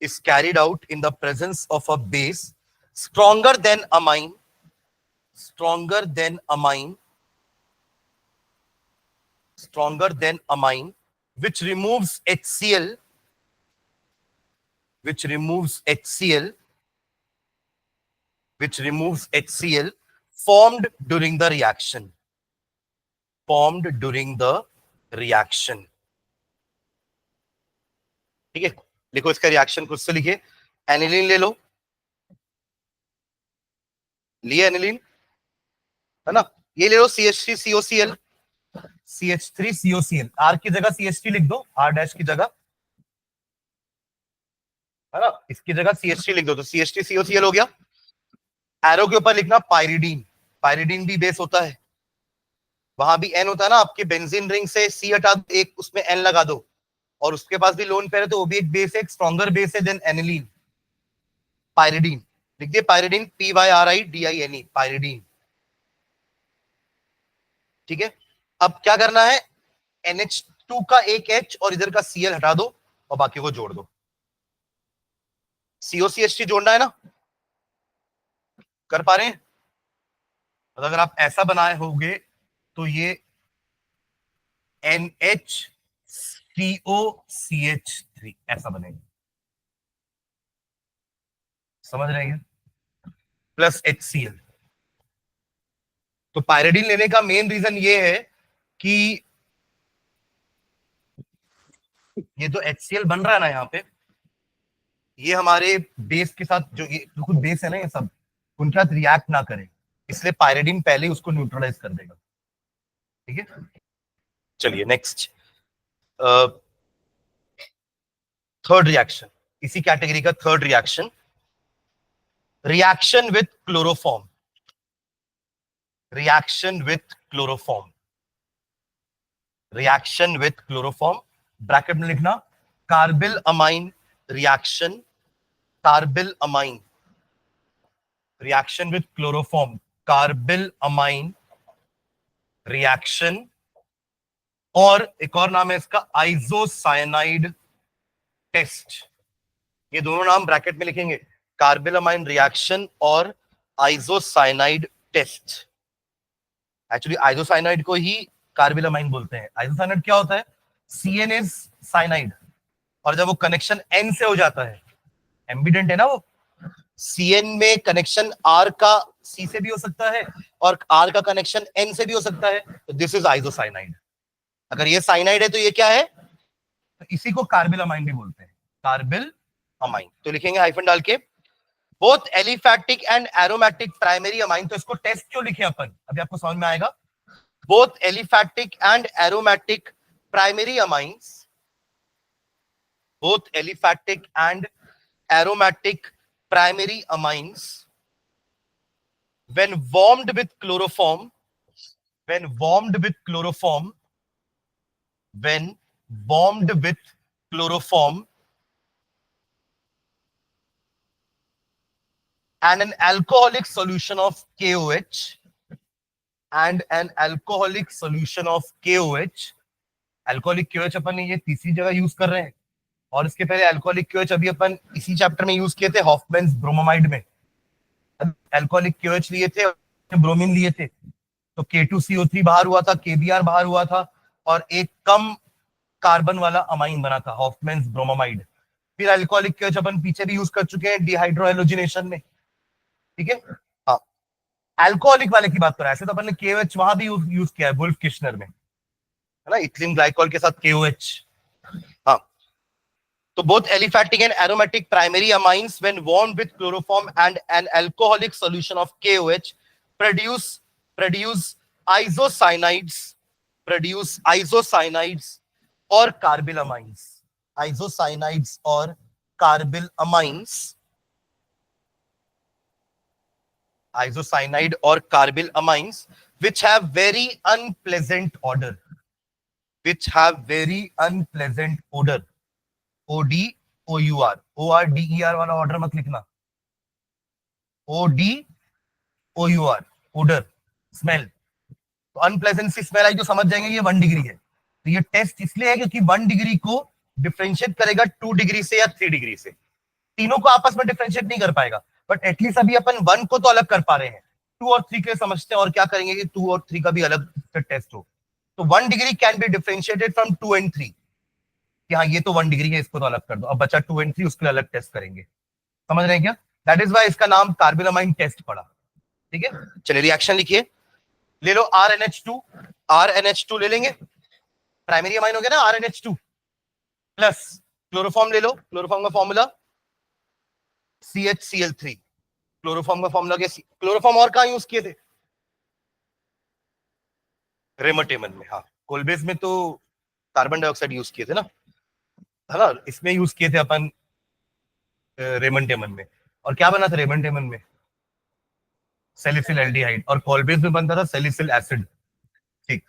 is carried out in the presence of a base stronger than amine, stronger than amine, stronger than amine, which removes HCl, which removes HCl, which removes HCl formed during the reaction, formed during the reaction. ठीक है, लिखो इसका reaction खुद से लिखिए। Aniline ले लो, लिए aniline, है ना? ये ले लो CH3COCl, CH3COCl, R की जगह CH3 लिख दो, R डैश की जगह, है ना? इसकी जगह CH3 लिख दो, तो CH3COCl हो गया। एरो के ऊपर लिखना पायरिडीन, पायरिडीन भी बेस होता है, वहां भी एन होता है ना, आपके बेंजीन रिंग से सी हटा दो, एक उसमें एन लगा दो, और उसके पास भी लोन पेयर है, तो वो भी एक बेस है, एक स्ट्रॉन्गर बेस है देन एनिलीन, पायरिडीन। लिख दिए पायरिडीन, PYRIDINE, पायरिडीन। ठीक है, अब क्या करना है, NH2 का एक H और इधर का Cl हटा दो और बाकी को जोड़ दो। COCH3 जोड़ना है ना, कर पा रहे हैं? तो अगर आप ऐसा बनाए होगे तो ये NHCOCH3 ऐसा बनेगा, समझ रहे हैं? Plus HCl। तो पायरिडीन लेने का मेन रीजन ये है कि ये जो HCl बन रहा है ना यहाँ पे, ये हमारे बेस के साथ, जो ये खुद बेस है ना, ये सब उनके साथ रिएक्ट ना करे, इसलिए पायरिडीन पहले ही उसको न्यूट्रलाइज कर देगा। ठीक है, चलिए नेक्स्ट, थर्ड रिएक्शन, इसी कैटेगरी का third reaction, reaction with chloroform, reaction with chloroform, reaction with chloroform, bracket में लिखना carbyl amine reaction, carbyl amine reaction with chloroform, carbyl amine reaction, और एक और नाम है इसका आइसोसाइनाइड टेस्ट, ये दोनों नाम ब्रैकेट में लिखेंगे, कार्बिलमाइन रिएक्शन और आइसोसाइनाइड टेस्ट। एक्चुअली आइसोसाइनाइड को ही कार्बिलमाइन बोलते हैं। आइसोसाइनाइड क्या होता है? CN इज साइनाइड, और जब वो कनेक्शन N से हो जाता है, एम्बिडेंट है ना वो, CN में कनेक्शन R का C से भी हो सकता है और R का कनेक्शन N से भी हो सकता है, तो दिस इज आइसोसाइनाइड। अगर ये साइनाइड है तो ये क्या है? तो इसी को कार्बिलमाइन भी बोलते हैं, कार्बिल अमाइन। तो लिखेंगे हाइफन डाल के, both aliphatic and aromatic primary amine. तो इसको टेस्ट क्यों लिखे अपन, अभी आपको समझ में आएगा। Both aliphatic and aromatic primary amines, both aliphatic and aromatic primary amines, when warmed with chloroform, when warmed with chloroform, when warmed with chloroform and an alcoholic solution of KOH, and an alcoholic solution of KOH, alcoholic KOH अपन ये तीसरी जगह use कर रहे हैं, और इसके पहले alcoholic QH अभी अपन इसी चैप्टर में यूज किए थे, हॉफमैन्स ब्रोमोमाइड में। अल्कोहलिक क्यूएच लिए थे, ब्रोमीन लिए थे, तो K2CO3 बाहर हुआ था, KBr बाहर हुआ था, और एक कम कार्बन वाला अमाइन बना था, हॉफमैन्स ब्रोमोमाइड। फिर अल्कोहलिक क्यूएच अपन पीछे भी यूज कर चुके हैं डिहाइड्रोहेलोजिनेशन में, ठीक है। हाँ, अल्कोहलिक वाले की बात कर रहा है, ऐसे तो अपन ने KOH वहां भी यूज किया है, वुल्फ किश्नर में, है ना, इथिलीन ग्लाइकोल के साथ KOH। हाँ, तो both aliphatic and aromatic primary amines, when warmed with chloroform and an alcoholic solution of KOH, produce isocyanides, or carbylamines, isocyanides or carbylamines, isocyanide or carbylamines, which have very unpleasant odor, which have very unpleasant odor. ODOUR, ORDER वाला order मत लिखना, ODOUR, order, smell. तो unpleasant सी smell आई तो समझ जाएंगे ये 1 degree है। तो ये टेस्ट इसलिए है क्योंकि 1 डिग्री को डिफरेंशिएट करेगा 2 डिग्री से या 3 डिग्री से। तीनों को आपस में डिफरेंशिएट नहीं कर पाएगा, बट एटलीस्ट अभी अपन 1 को तो अलग कर पा रहे हैं, 2 और 3 के लिए समझते हैं, और क्या करेंगे कि 2 और 3 का भी अलग टेस्ट हो। तो 1 degree can be differentiated from 2 and 3, कि हाँ ये तो 1 डिग्री है, इसको तो अलग कर दो, अब बचा 2 and 3, उसके लिए अलग टेस्ट करेंगे। समझ रहे हैं क्या? दैट इज वाई इसका नाम कार्बिलमाइन टेस्ट पड़ा, ठीक है। चलिए रिएक्शन लिखिए, ले लो RNH2 ले लेंगे, प्राइमरी अमाइन हो गया ना RNH2, प्लस क्लोरोफॉर्म ले लो, क्लोरोफॉर्म का फॉर्मूला CHCl3, क्लोरोफॉर्म का फॉर्मूला क्या? क्लोरोफॉर्म और कहां यूज किए थे? रेमटेमन में। हाँ, कोलबेस में तो कार्बन डाइऑक्साइड यूज किए थे ना, है ना, इसमें यूज किए थे अपन रेमटेमन में। और क्या बना था रेमटेमन में? सैलिसिल एल्डिहाइड, और कोलबेस में बनता था सैलिसिल एसिड, ठीक।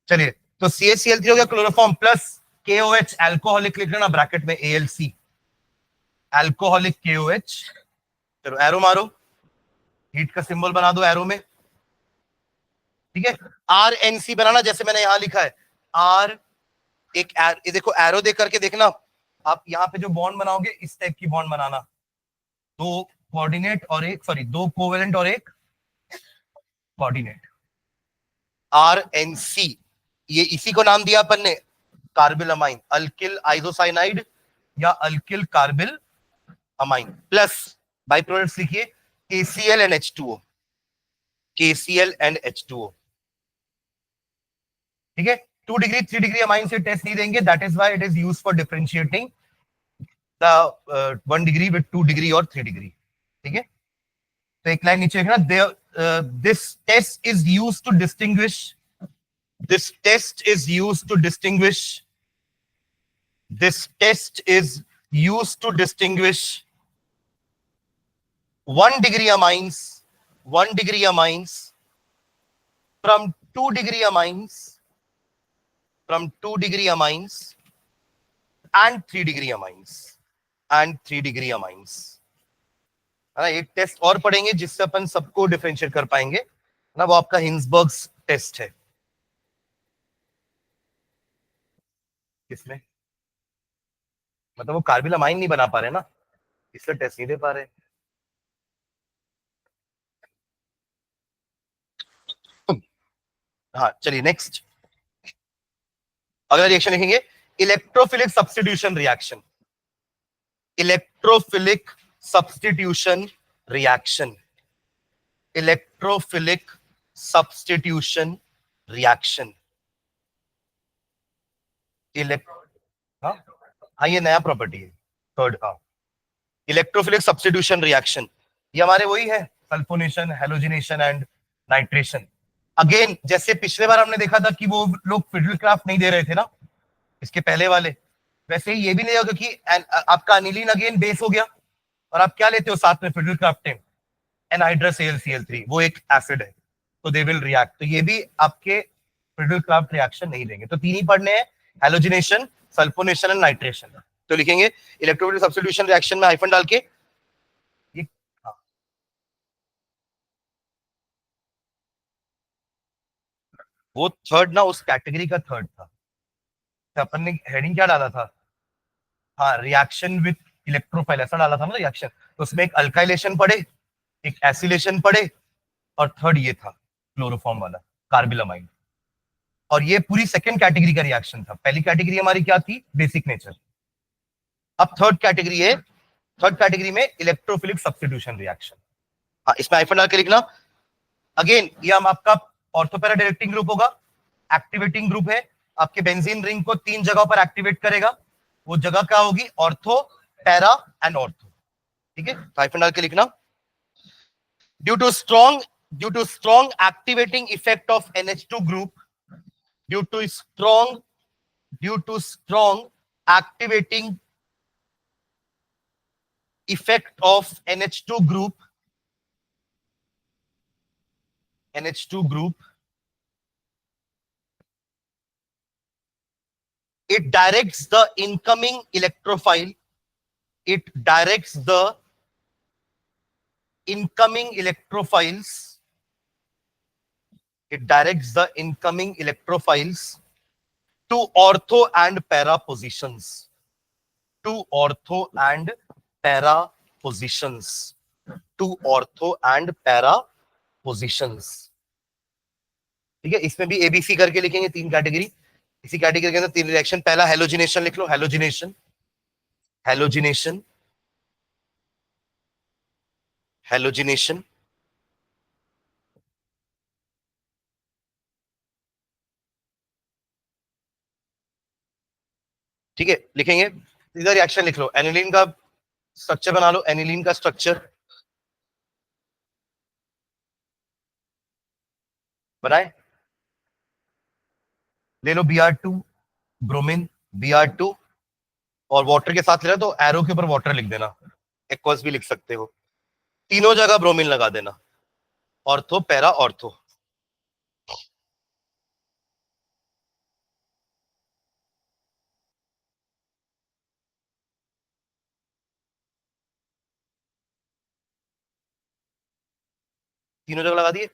चलिए, तो CaCl3 हो गया क्लोरोफॉर्म, प्लस KOH, अल्कोहलिक लिख लेना ब्रैकेट में AlC, अल्कोहलिक KOH। चलो एरो मारो, हीट का सिंबल बना दो एरो में, ठीक है। RNC बनाना जैसे मैंने यहां लिखा है, R एक ये देखो एरो देख करके देखना, आप यहाँ पे जो बॉन्ड बनाओगे इस टाइप की बॉन्ड बनाना, 2 कोऑर्डिनेट और एक, सॉरी 2 कोवेलेंट और एक कोऑर्डिनेट, RNC। ये इसी को नाम दिया अपन ने कार्बिलमाइन, अल्किल आइसोसाइनाइड या alkyl carbyl amine. Plus by products लिखिए KCl and H2O, KCl and H2O, ठीक है। 2 डिग्री 3 डिग्री अमाइन से टेस्ट नहीं देंगे, that is why it is used for differentiating the 1 degree with 2 degree और 3 डिग्री, ठीक है। तो एक लाइन नीचे लिखना, this test is used to distinguish, this test is used to distinguish, this test is used to distinguish 1 degree amines, 1 degree amines from 2 degree amines, from 2 degree amines and 3 degree amines, and 3 degree amines, है ना। एक test और पढ़ेंगे जिससे अपन सबको differentiate कर पाएंगे ना, वो आपका हिंसबर्ग्स टेस्ट है। किसमें? मतलब वो कार्बिलमाइन नहीं बना पा रहे ना, इसलिए टेस्ट नहीं दे पा रहे। हाँ चलिए नेक्स्ट, अगला रिएक्शन लिखेंगे electrophilic substitution reaction. Electrophilic substitution reaction, electrophilic substitution reaction. हाँ हाँ, ये नया प्रॉपर्टी है, थर्ड। हाँ, इलेक्ट्रोफिलिक सब्स्टिट्यूशन रिएक्शन, ये हमारे वही है, sulphonation, halogenation and nitration. Again जैसे पिछले बार हमने देखा था कि वो लोग फिडलक्राफ्ट नहीं दे रहे थे ना इसके पहले वाले, वैसे ही ये भी नहीं होगा कि आपका अनिलीन अगेन बेस हो गया और आप क्या लेते हो साथ में फिडलक्राफ्टिन, एनहाइड्रस AlCl3, वो एक एसिड है, तो दे विल रिएक्ट। तो ये भी आपके फिडलक्राफ्ट रिएक्शन नहीं देंगे। तो तीन ही पढ़ने हैं, हेलोजिनेशन, सल्फोनेशन एंड नाइट्रेशन। तो लिखेंगे इलेक्ट्रोफिलिक सब्स्टिट्यूशन रिएक्शन में हाइफन डाल के ये, हाँ, वो थर्ड ना उस कैटेगरी का थर्ड था। तो अपन ने हेडिंग क्या डाला था, हाँ रिएक्शन विद इलेक्ट्रोफाइल ऐसा डाला था ना रिएक्शन। तो उसमें एक अल्काइलेशन पढ़े, एक एसिलेशन पढ़े, और थर्ड ये था क्लोरोफॉर्म वाला कार्बिलामाइन। और ये पूरी सेकंड कैटेगरी का रिएक्शन था। पहली कैटेगरी हमारी क्या थी, बेसिक नेचर। अब थर्ड कैटेगरी है, थर्ड कैटेगरी में इलेक्ट्रोफिलिक सब्स्टिट्यूशन रिएक्शन। हाँ, इसमें हाइफन डाल के लिखना। अगेन ये हम आपका ऑर्थोपैरा डायरेक्टिंग ग्रुप होगा, एक्टिवेटिंग ग्रुप है, आपके बेंजीन रिंग को 3 जगहों पर एक्टिवेट करेगा। वो जगह क्या होगी, ऑर्थो, पैरा एंड ऑर्थो। ठीक है, हाइफन डाल के लिखना। Due to strong activating effect of NH2 group, due to strong activating effect of NH2 group, it directs the incoming electrophile, it directs the incoming electrophiles, it directs the incoming electrophiles to ortho and para positions, to ortho and para positions, to ortho and para positions। ठीक है, इसमें भी ABC करके लिखेंगे, 3 category. इसी category के अंदर 3 reaction. पहला हेलोजिनेशन लिख लो, हेलोजिनेशन, हेलोजिनेशन, हेलोजिनेशन। ठीक है, लिखेंगे, इधर रिएक्शन लिख लो। एनिलीन का स्ट्रक्चर बना लो, एनिलीन का स्ट्रक्चर बनाए, ले लो Br2 ब्रोमीन, Br2, और वाटर के साथ लेना तो एरो के ऊपर वाटर लिख देना, एक्वस भी लिख सकते हो। तीनों जगह ब्रोमीन लगा देना, ऑर्थो, पैरा, ऑर्थो। तीनों जगह लगा दिए।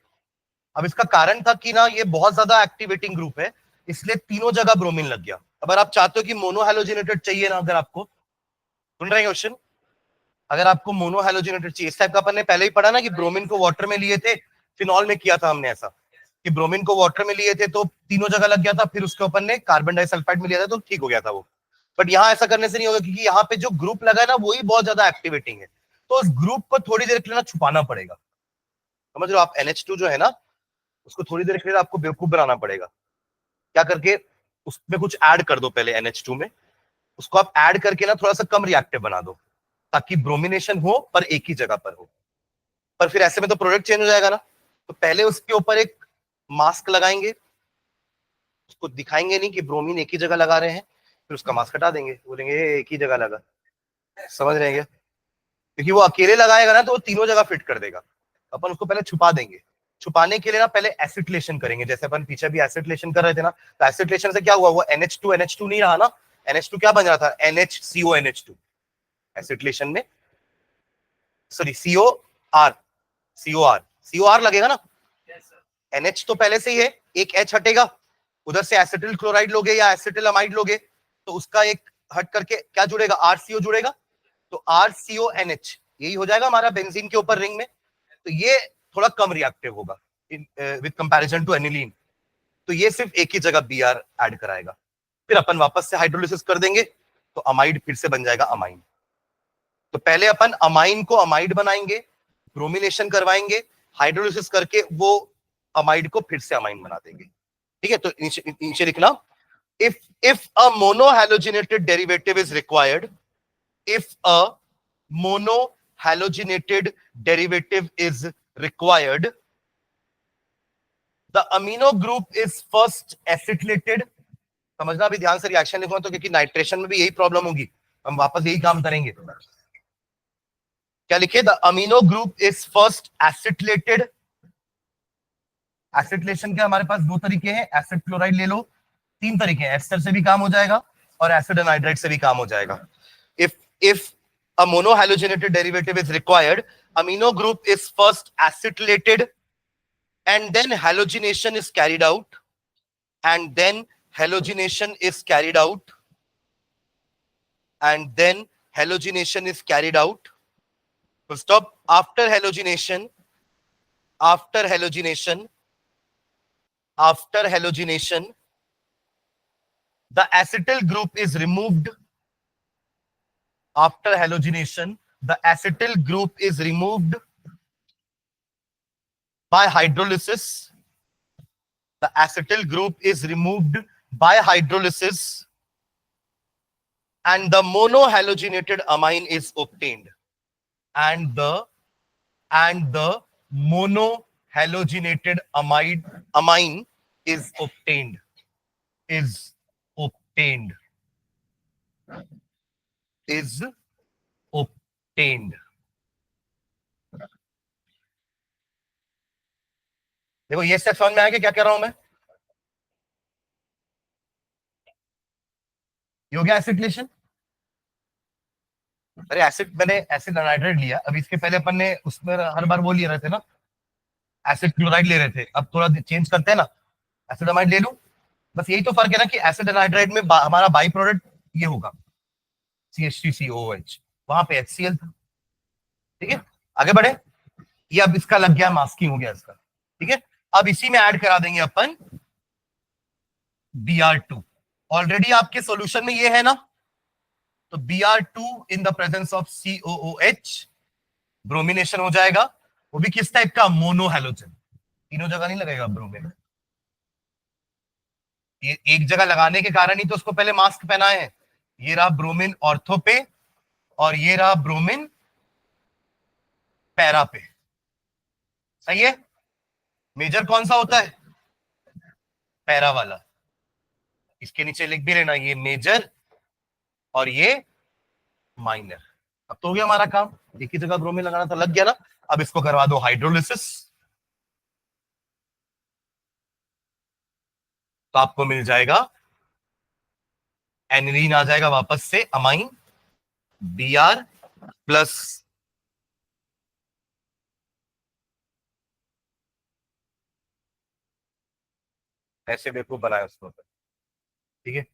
अब इसका कारण था कि ना ये बहुत ज्यादा एक्टिवेटिंग ग्रुप है, इसलिए तीनों जगह ब्रोमीन लग गया। अगर आप चाहते हो कि मोनो हेलोजिनेटेड चाहिए ना, अगर आपको, सुन रहे हैं क्वेश्चन, अगर आपको मोनो हेलोजिनेटेड चाहिए, इस टाइप का अपन ने पहले ही पढ़ा ना कि ब्रोमीन को वाटर में लिए थे, फिनॉल में किया था हमने ऐसा कि ब्रोमीन को वाटर में लिए थे तो तीनों जगह लग गया था, फिर उसके ऊपर ने कार्बन डाइसल्फाइड में लिया था तो ठीक हो गया था वो। बट यहाँ ऐसा करने से नहीं होगा, क्योंकि यहाँ पे जो ग्रुप लगा है ना वही बहुत ज्यादा एक्टिवेटिंग है, तो उस ग्रुप को थोड़ी देर के लिए ना छुपाना पड़ेगा। समझ लो, आप NH2 जो है ना उसको थोड़ी देर के लिए आपको बेवकूफ बनाना पड़ेगा। क्या करके, उसमें कुछ ऐड कर दो पहले NH2 में, उसको आप ऐड करके ना थोड़ा सा कम रिएक्टिव बना दो, ताकि ब्रोमिनेशन हो पर एक ही जगह पर हो। पर फिर ऐसे में तो प्रोडक्ट चेंज हो जाएगा ना। तो पहले उसके ऊपर एक मास्क लगाएंगे, उसको दिखाएंगे नहीं कि ब्रोमीन एक ही जगह लगा रहे हैं, फिर उसका मास्क हटा देंगे, बोलेंगे एक ही जगह लगा। समझ रहे हैं क्या? क्योंकि वो अकेले लगाएगा ना तो वो तीनों जगह फिट कर देगा। अपन उसको पहले छुपा देंगे। छुपाने के लिए ना पहले एसिटिलेशन करेंगे, जैसे अपन पीछे भी एसिटिलेशन कर रहे थे ना। तो एसिटिलेशन से क्या हुआ, वो NH2 नहीं रहा ना, NH2 क्या बन रहा था, NHCONH2 एसिटिलेशन में, सॉरी COR लगेगा ना। NH तो पहले से ही है, एक H हटेगा, उधर से एसिटिल क्लोराइड लोगे या एसिटिल अमाइड लोगे, तो उसका एक हट करके क्या जुड़ेगा, RCO जुड़ेगा। तो RCONH यही हो जाएगा हमारा बेंजीन के ऊपर रिंग में। तो ये थोड़ा कम रिएक्टिव होगा विद कंपैरिजन टू एनिलीन। तो ये सिर्फ एक ही जगह Br ऐड कराएगा, फिर अपन वापस से हाइड्रोलिसिस कर देंगे तो अमाइड फिर से बन जाएगा अमाइन। तो पहले अपन अमाइन को अमाइड बनाएंगे, ब्रोमिनेशन करवाएंगे, हाइड्रोलिसिस करके वो अमाइड को फिर से अमाइन बना देंगे। ठीक है, तो नीचे लिखना, if a monohalogenated derivative is required, if a monohalogenated derivative is required, the amino group is first acetylated। समझना अभी ध्यान से रिएक्शन लिखूंगा तो, क्योंकि नाइट्रेशन में भी यही प्रॉब्लम होगी, हम वापस यही काम करेंगे। क्या लिखे? The amino group is first acetylated. Acetylation के हमारे पास दो तरीके हैं, एसिड क्लोराइड ले लो, तीन तरीके हैं, एस्टर से भी काम हो जाएगा और एसिड एनहाइड्राइड से भी काम हो जाएगा। If a monohalogenated derivative is required, amino group is first acetylated and then halogenation is carried out, and then halogenation is carried out, and then halogenation is carried out. Full stop. After halogenation, after halogenation, after halogenation, the acetyl group is removed. After halogenation, the acetyl group is removed by hydrolysis. The acetyl group is removed by hydrolysis and the monohalogenated amine is obtained. And the monohalogenated amine is obtained. Is obtained. Is obtained. देखो ये step समझ में आया कि क्या कह रहा हूं मैं? ये हो गया एसिटिलेशन। अरे एसिड, मैंने एसिड एनहाइड्राइड लिया, अब इसके पहले अपन ने उसमें हर बार वो ले रहे थे ना, एसिड क्लोराइड ले रहे थे, अब थोड़ा चेंज करते हैं ना, एसिड अमाइड ले लूं। बस यही तो फर्क है ना कि एसिड एनहाइड्राइड में हमारा बाई प्रोडक्ट ये होगा CH3COOH, वहां पे HCl था। ठीक है, आगे बढ़े। ये अब इसका लग गया, मास्किंग हो गया इसका। ठीक है, अब इसी में ऐड करा देंगे अपन Br2। ऑलरेडी आपके सॉल्यूशन में ये है ना, तो Br2 in the presence of COOH bromination हो जाएगा। वो भी किस टाइप का? मोनोहैलोजन। तीनों जगह नहीं लगेगा ब्रोमिन, ये एक जगह लगाने के कारण ही तो उसको पहले मास्क पहनाए हैं। ये रहा ब्रोमिन ऑर्थो पे और ये रहा ब्रोमिन पैरा पे। सही है? मेजर कौन सा होता है? पैरा वाला। इसके नीचे लिख भी लेना, ये मेजर और ये माइनर। अब तो हो गया हमारा काम, एक ही जगह ब्रोमीन लगाना था, लग गया ना। अब इसको करवा दो हाइड्रोलिसिस, तो आपको मिल जाएगा एनिलीन, आ जाएगा वापस से अमाइन Br प्लस ऐसे देखो बनाया उसको। ठीक है,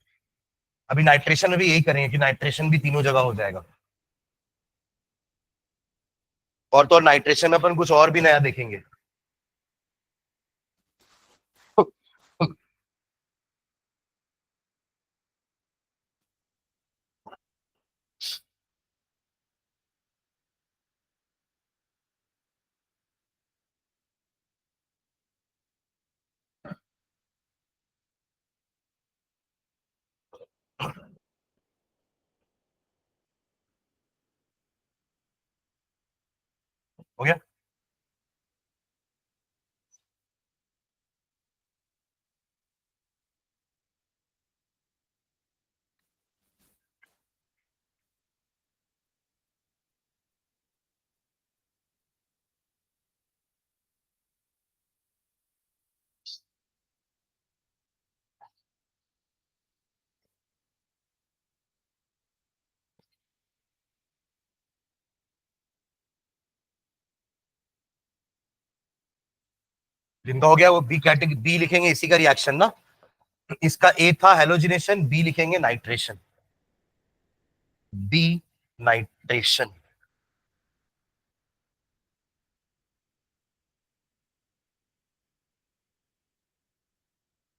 अभी नाइट्रेशन में भी यही करेंगे कि नाइट्रेशन भी तीनों जगह हो जाएगा। और तो और नाइट्रेशन में अपन कुछ और भी नया देखेंगे। हो गया। जिनका हो गया वो बी कैटेगरी, बी लिखेंगे इसी का रिएक्शन ना। इसका ए था हेलोजिनेशन, बी लिखेंगे नाइट्रेशन। B nitration.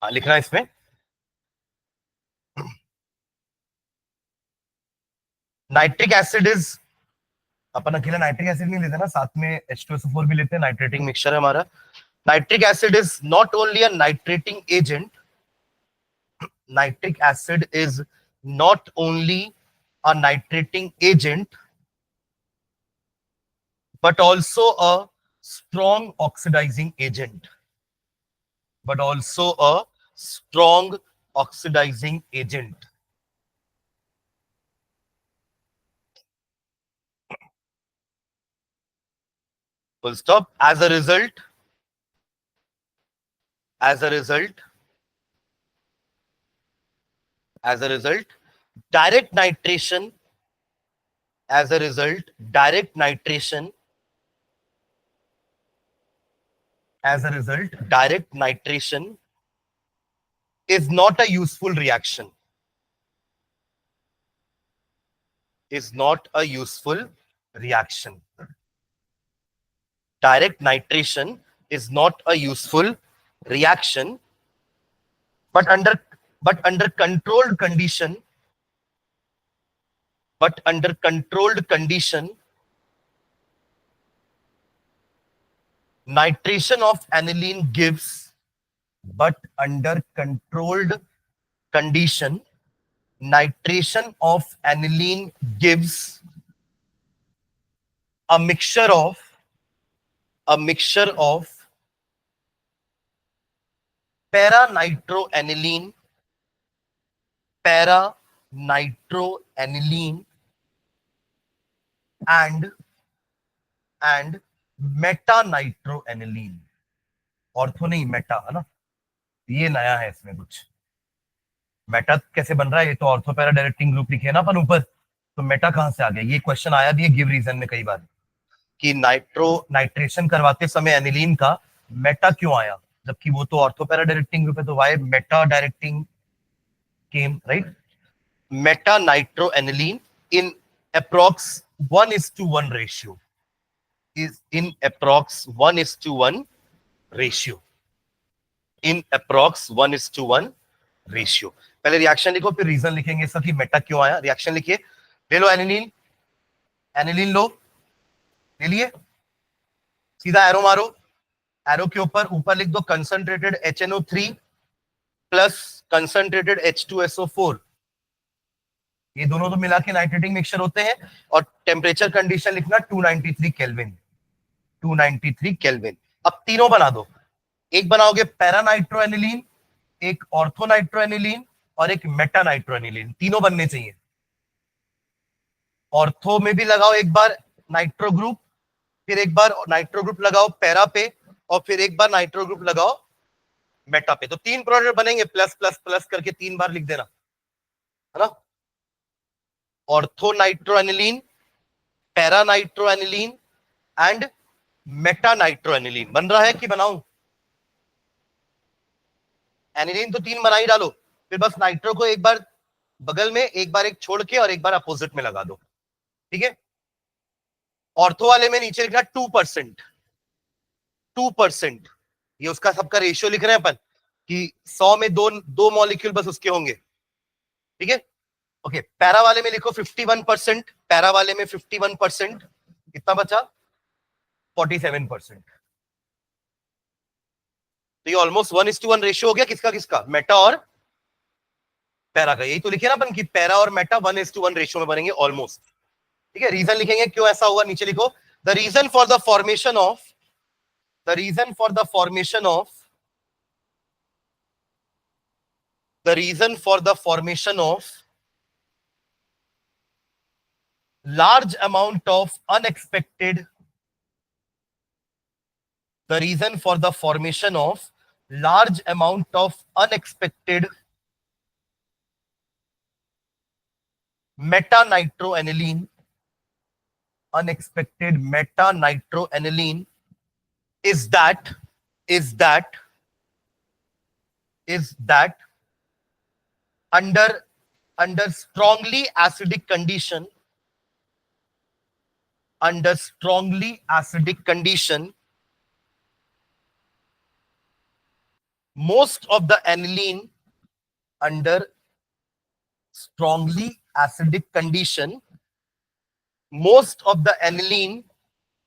लिखना है इसमें नाइट्रिक एसिड इज, अपन अकेला नाइट्रिक एसिड नहीं लेते ना, साथ में H2SO4 भी लेते हैं, नाइट्रेटिंग मिक्सचर है हमारा। Nitric acid is not only a nitrating agent, nitric acid is not only a nitrating agent but also a strong oxidizing agent, but also a strong oxidizing agent. Full stop. As a result, as a result, as a result, direct nitration, as a result, direct nitration, as a result, direct nitration is not a useful reaction. Is not a useful reaction. Direct nitration is not a useful reaction, but under controlled condition, but under controlled condition, nitration of aniline gives, but under controlled condition, nitration of aniline gives a mixture of para-nitroaniline, and meta-nitroaniline. Ortho नहीं, Meta है ना, ये नया है इसमें कुछ। Meta कैसे बन रहा है, ये तो ऑर्थो पैरा डायरेक्टिंग ग्रुप लिखे ना अपन ऊपर, तो मेटा कहां से आ गया? ये क्वेश्चन आया भी है गिव रीजन में कई बार कि नाइट्रेशन करवाते समय एनिलीन का मेटा क्यों आया, जबकि वो तो ऑर्थो पैरा डायरेक्टिंग ग्रुप है, तो Y Meta directing came, right? Meta नाइट्रोएनिलीन in approx 1:1 ratio, is in approx 1:1 ratio, in approx 1:1 ratio. पहले रिएक्शन लिखो, फिर रीजन लिखेंगे इसका कि मेटा क्यों आया। रिएक्शन लिखिए, ले लो एनिलीन, एनिलीन लो, ले लिए, सीधा एरो मारो, एरो के ऊपर लिख दो concentrated HNO3 plus concentrated H2SO4, ये दोनों तो मिला के नाइट्रेटिंग मिक्सचर होते हैं। और टेम्परेचर कंडीशन लिखना 293 केल्विन, 293 केल्विन। अब तीनों बना दो, एक बनाओगे पैरा नाइट्रोएनिलीन, एक ऑर्थो नाइट्रोएनिलीन और एक मेटा नाइट्रोएनिलीन, तीनों बनने चाहिए। ऑर्थो में भी लगाओ एक बार नाइट्रो ग्रुप, फिर एक बार नाइट्रो ग्रुप लगाओ पैरा पे, और फिर एक बार नाइट्रो ग्रुप लगाओ मेटा पे, तो 3 प्रोडक्ट बनेंगे, प्लस प्लस प्लस करके 3 बार लिख देना, है ना। ऑर्थो नाइट्रोएनिलीन, पैरा नाइट्रोएनिलीन एंड मेटा नाइट्रोएनिलीन बन रहा है कि बनाऊं? एनिलीन तो 3 बना ही डालो, फिर बस नाइट्रो को एक बार बगल में, एक बार एक छोड़ के और एक बार अपोजिट में लगा दो, ठीक है। ऑर्थो वाले में नीचे लिखना 2%, 2%, ये उसका सबका रेशियो लिख रहे हैं अपन कि 100 में दो मॉलिक्यूल बस उसके होंगे, ठीक है। ओके, पैरा वाले में लिखो 51%, पैरा वाले में 51%, कितना बचा? 47%। तो ये ऑलमोस्ट 1:1 रेशियो हो गया, किसका किसका? मेटा और पैरा का। यही तो लिखे ना अपन कि पैरा और मेटा 1:1 रेशियो में बनेंगे ऑलमोस्ट, ठीक है। रीजन लिखेंगे क्यों ऐसा हुआ, नीचे लिखो, the reason for the formation of, the reason for the formation of, the reason for the formation of large amount of unexpected, the reason for the formation of large amount of unexpected meta nitroaniline, unexpected meta nitroaniline is that under strongly acidic condition, under strongly acidic condition, most of the aniline under strongly acidic condition, most of the aniline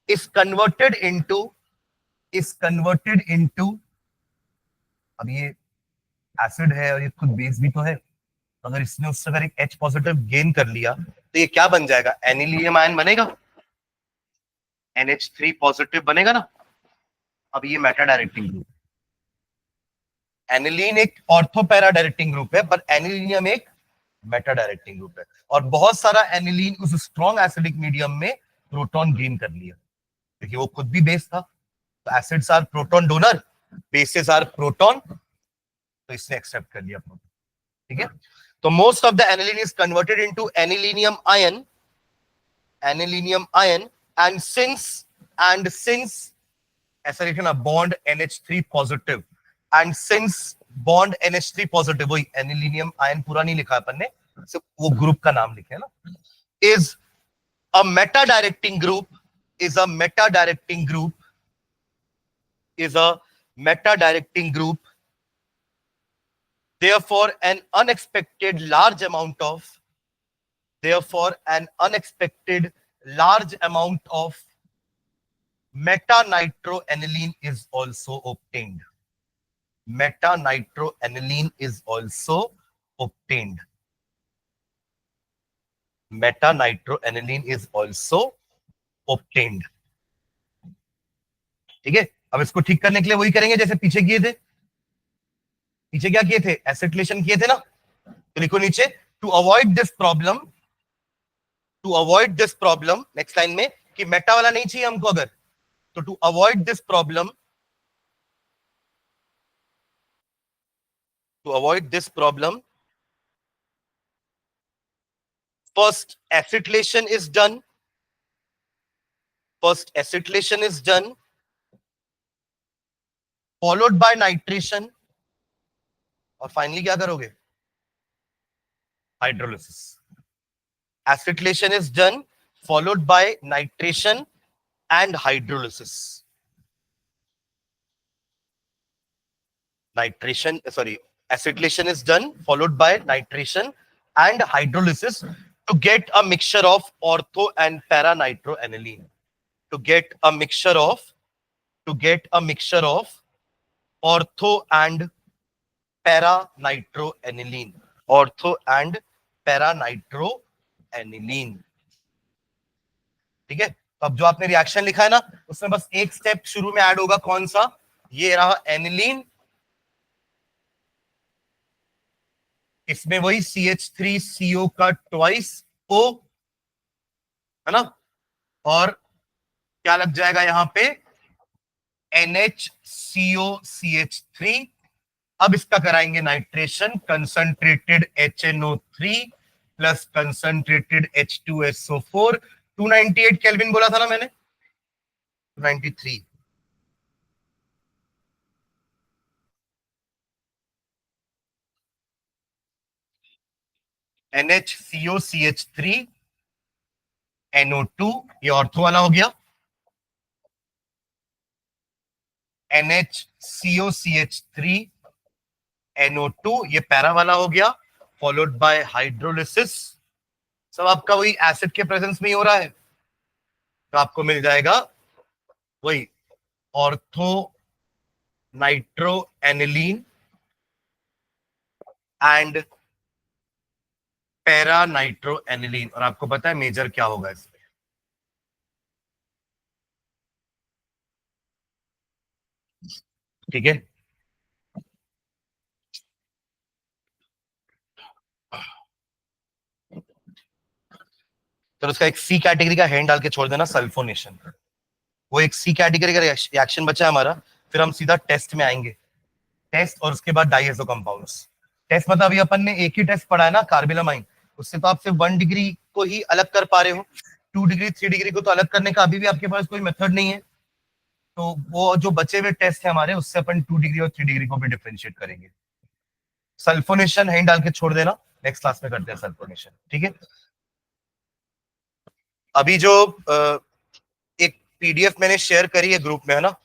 is converted into अब ये acid है और ये खुद base भी तो है, अगर इसने उससे अगर एक H पॉजिटिव गेन कर लिया तो ये क्या बन जाएगा, एनिलियम आयन बनेगा, NH3 पॉजिटिव बनेगा ना। अब ये मेटा डायरेक्टिंग ग्रुप, एनिलीन एक ऑर्थो पैरा डायरेक्टिंग ग्रुप है, पर एनिलियम एक मेटा डायरेक्टिंग ग्रुप है, और बहुत सारा एनिलीन उस स्ट्रॉन्ग एसिडिक मीडियम में प्रोटॉन गेन कर लिया, क्योंकि वो खुद भी बेस था। तो acids are proton donor, bases are proton, तो इसने एक्सेप्ट कर लिया प्रोटॉन, ठीक है। तो most of the aniline is converted into anilinium ion, and since ऐसा लिखना bond NH3 positive, and since bond NH3 positive, वही एनिलीनियम आयन पूरा नहीं लिखा अपन ने, सिर्फ वो ग्रुप का नाम लिखे ना, is a Meta directing group, is a meta-directing group. Therefore, an unexpected large amount of meta-nitroaniline is also obtained. Meta-nitroaniline is also obtained. Meta-nitroaniline is also obtained. ठीक है, अब इसको ठीक करने के लिए वही करेंगे जैसे पीछे किए थे। पीछे क्या किए थे, एसिटिलेशन किए थे ना, तो लिखो नीचे, to avoid this problem, next line में कि मेटा वाला नहीं चाहिए हमको अगर, तो to avoid this problem, first acetylation is done, followed by nitration, और फाइनली क्या करोगे, hydrolysis. Acetylation is done, followed by nitration and hydrolysis. Acetylation is done, followed by nitration and hydrolysis to get a mixture of ortho and para nitroaniline. To get a mixture of ortho and para nitroaniline. ठीक है, तो अब जो आपने reaction लिखा है ना, उसमें बस एक स्टेप शुरू में ऐड होगा, कौन सा, ये रहा एनिलीन, इसमें वही CH3CO का ट्वाइस O है ना, और क्या लग जाएगा यहां पे, NHCOCH3। अब इसका कराएंगे nitration, concentrated HNO3 plus concentrated H2SO4, 298 kelvin बोला था ना मैंने, 293। NHCOCH3 NO2, ये ऑर्थो वाला हो गया, NHCOCH3 NO2 ये पैरा वाला हो गया, फॉलोड बाय हाइड्रोलिसिस। सब आपका वही एसिड के प्रेजेंस में ही हो रहा है, तो आपको मिल जाएगा वही ortho nitro aniline and para nitro aniline. और आपको पता है मेजर क्या होगा इसमें, ठीक है। तो उसका एक सी कैटेगरी का हैंड डाल के छोड़ देना, सल्फोनेशन, वो एक सी कैटेगरी का रिएक्शन बचा है हमारा। फिर हम सीधा टेस्ट में आएंगे, टेस्ट और उसके बाद डाइएसो कंपाउंड्स। टेस्ट मतलब अभी अपन ने एक ही टेस्ट पढ़ा है ना, कार्बिलामाइन, उससे तो आप सिर्फ 1 डिग्री को ही अलग कर पा रहे हो, 2 डिग्री 3 डिग्री को तो अलग करने का अभी भी आपके पास कोई मेथड नहीं है। तो वो जो बचे हुए टेस्ट है हमारे, उससे अपन 2 डिग्री और 3 डिग्री को भी डिफरेंशिएट करेंगे। सल्फोनेशन हैंड डाल के छोड़ देना, नेक्स्ट क्लास में करते हैं सल्फोनेशन, ठीक है। अभी जो पीडीएफ मैंने शेयर करी है ग्रुप में, है ना,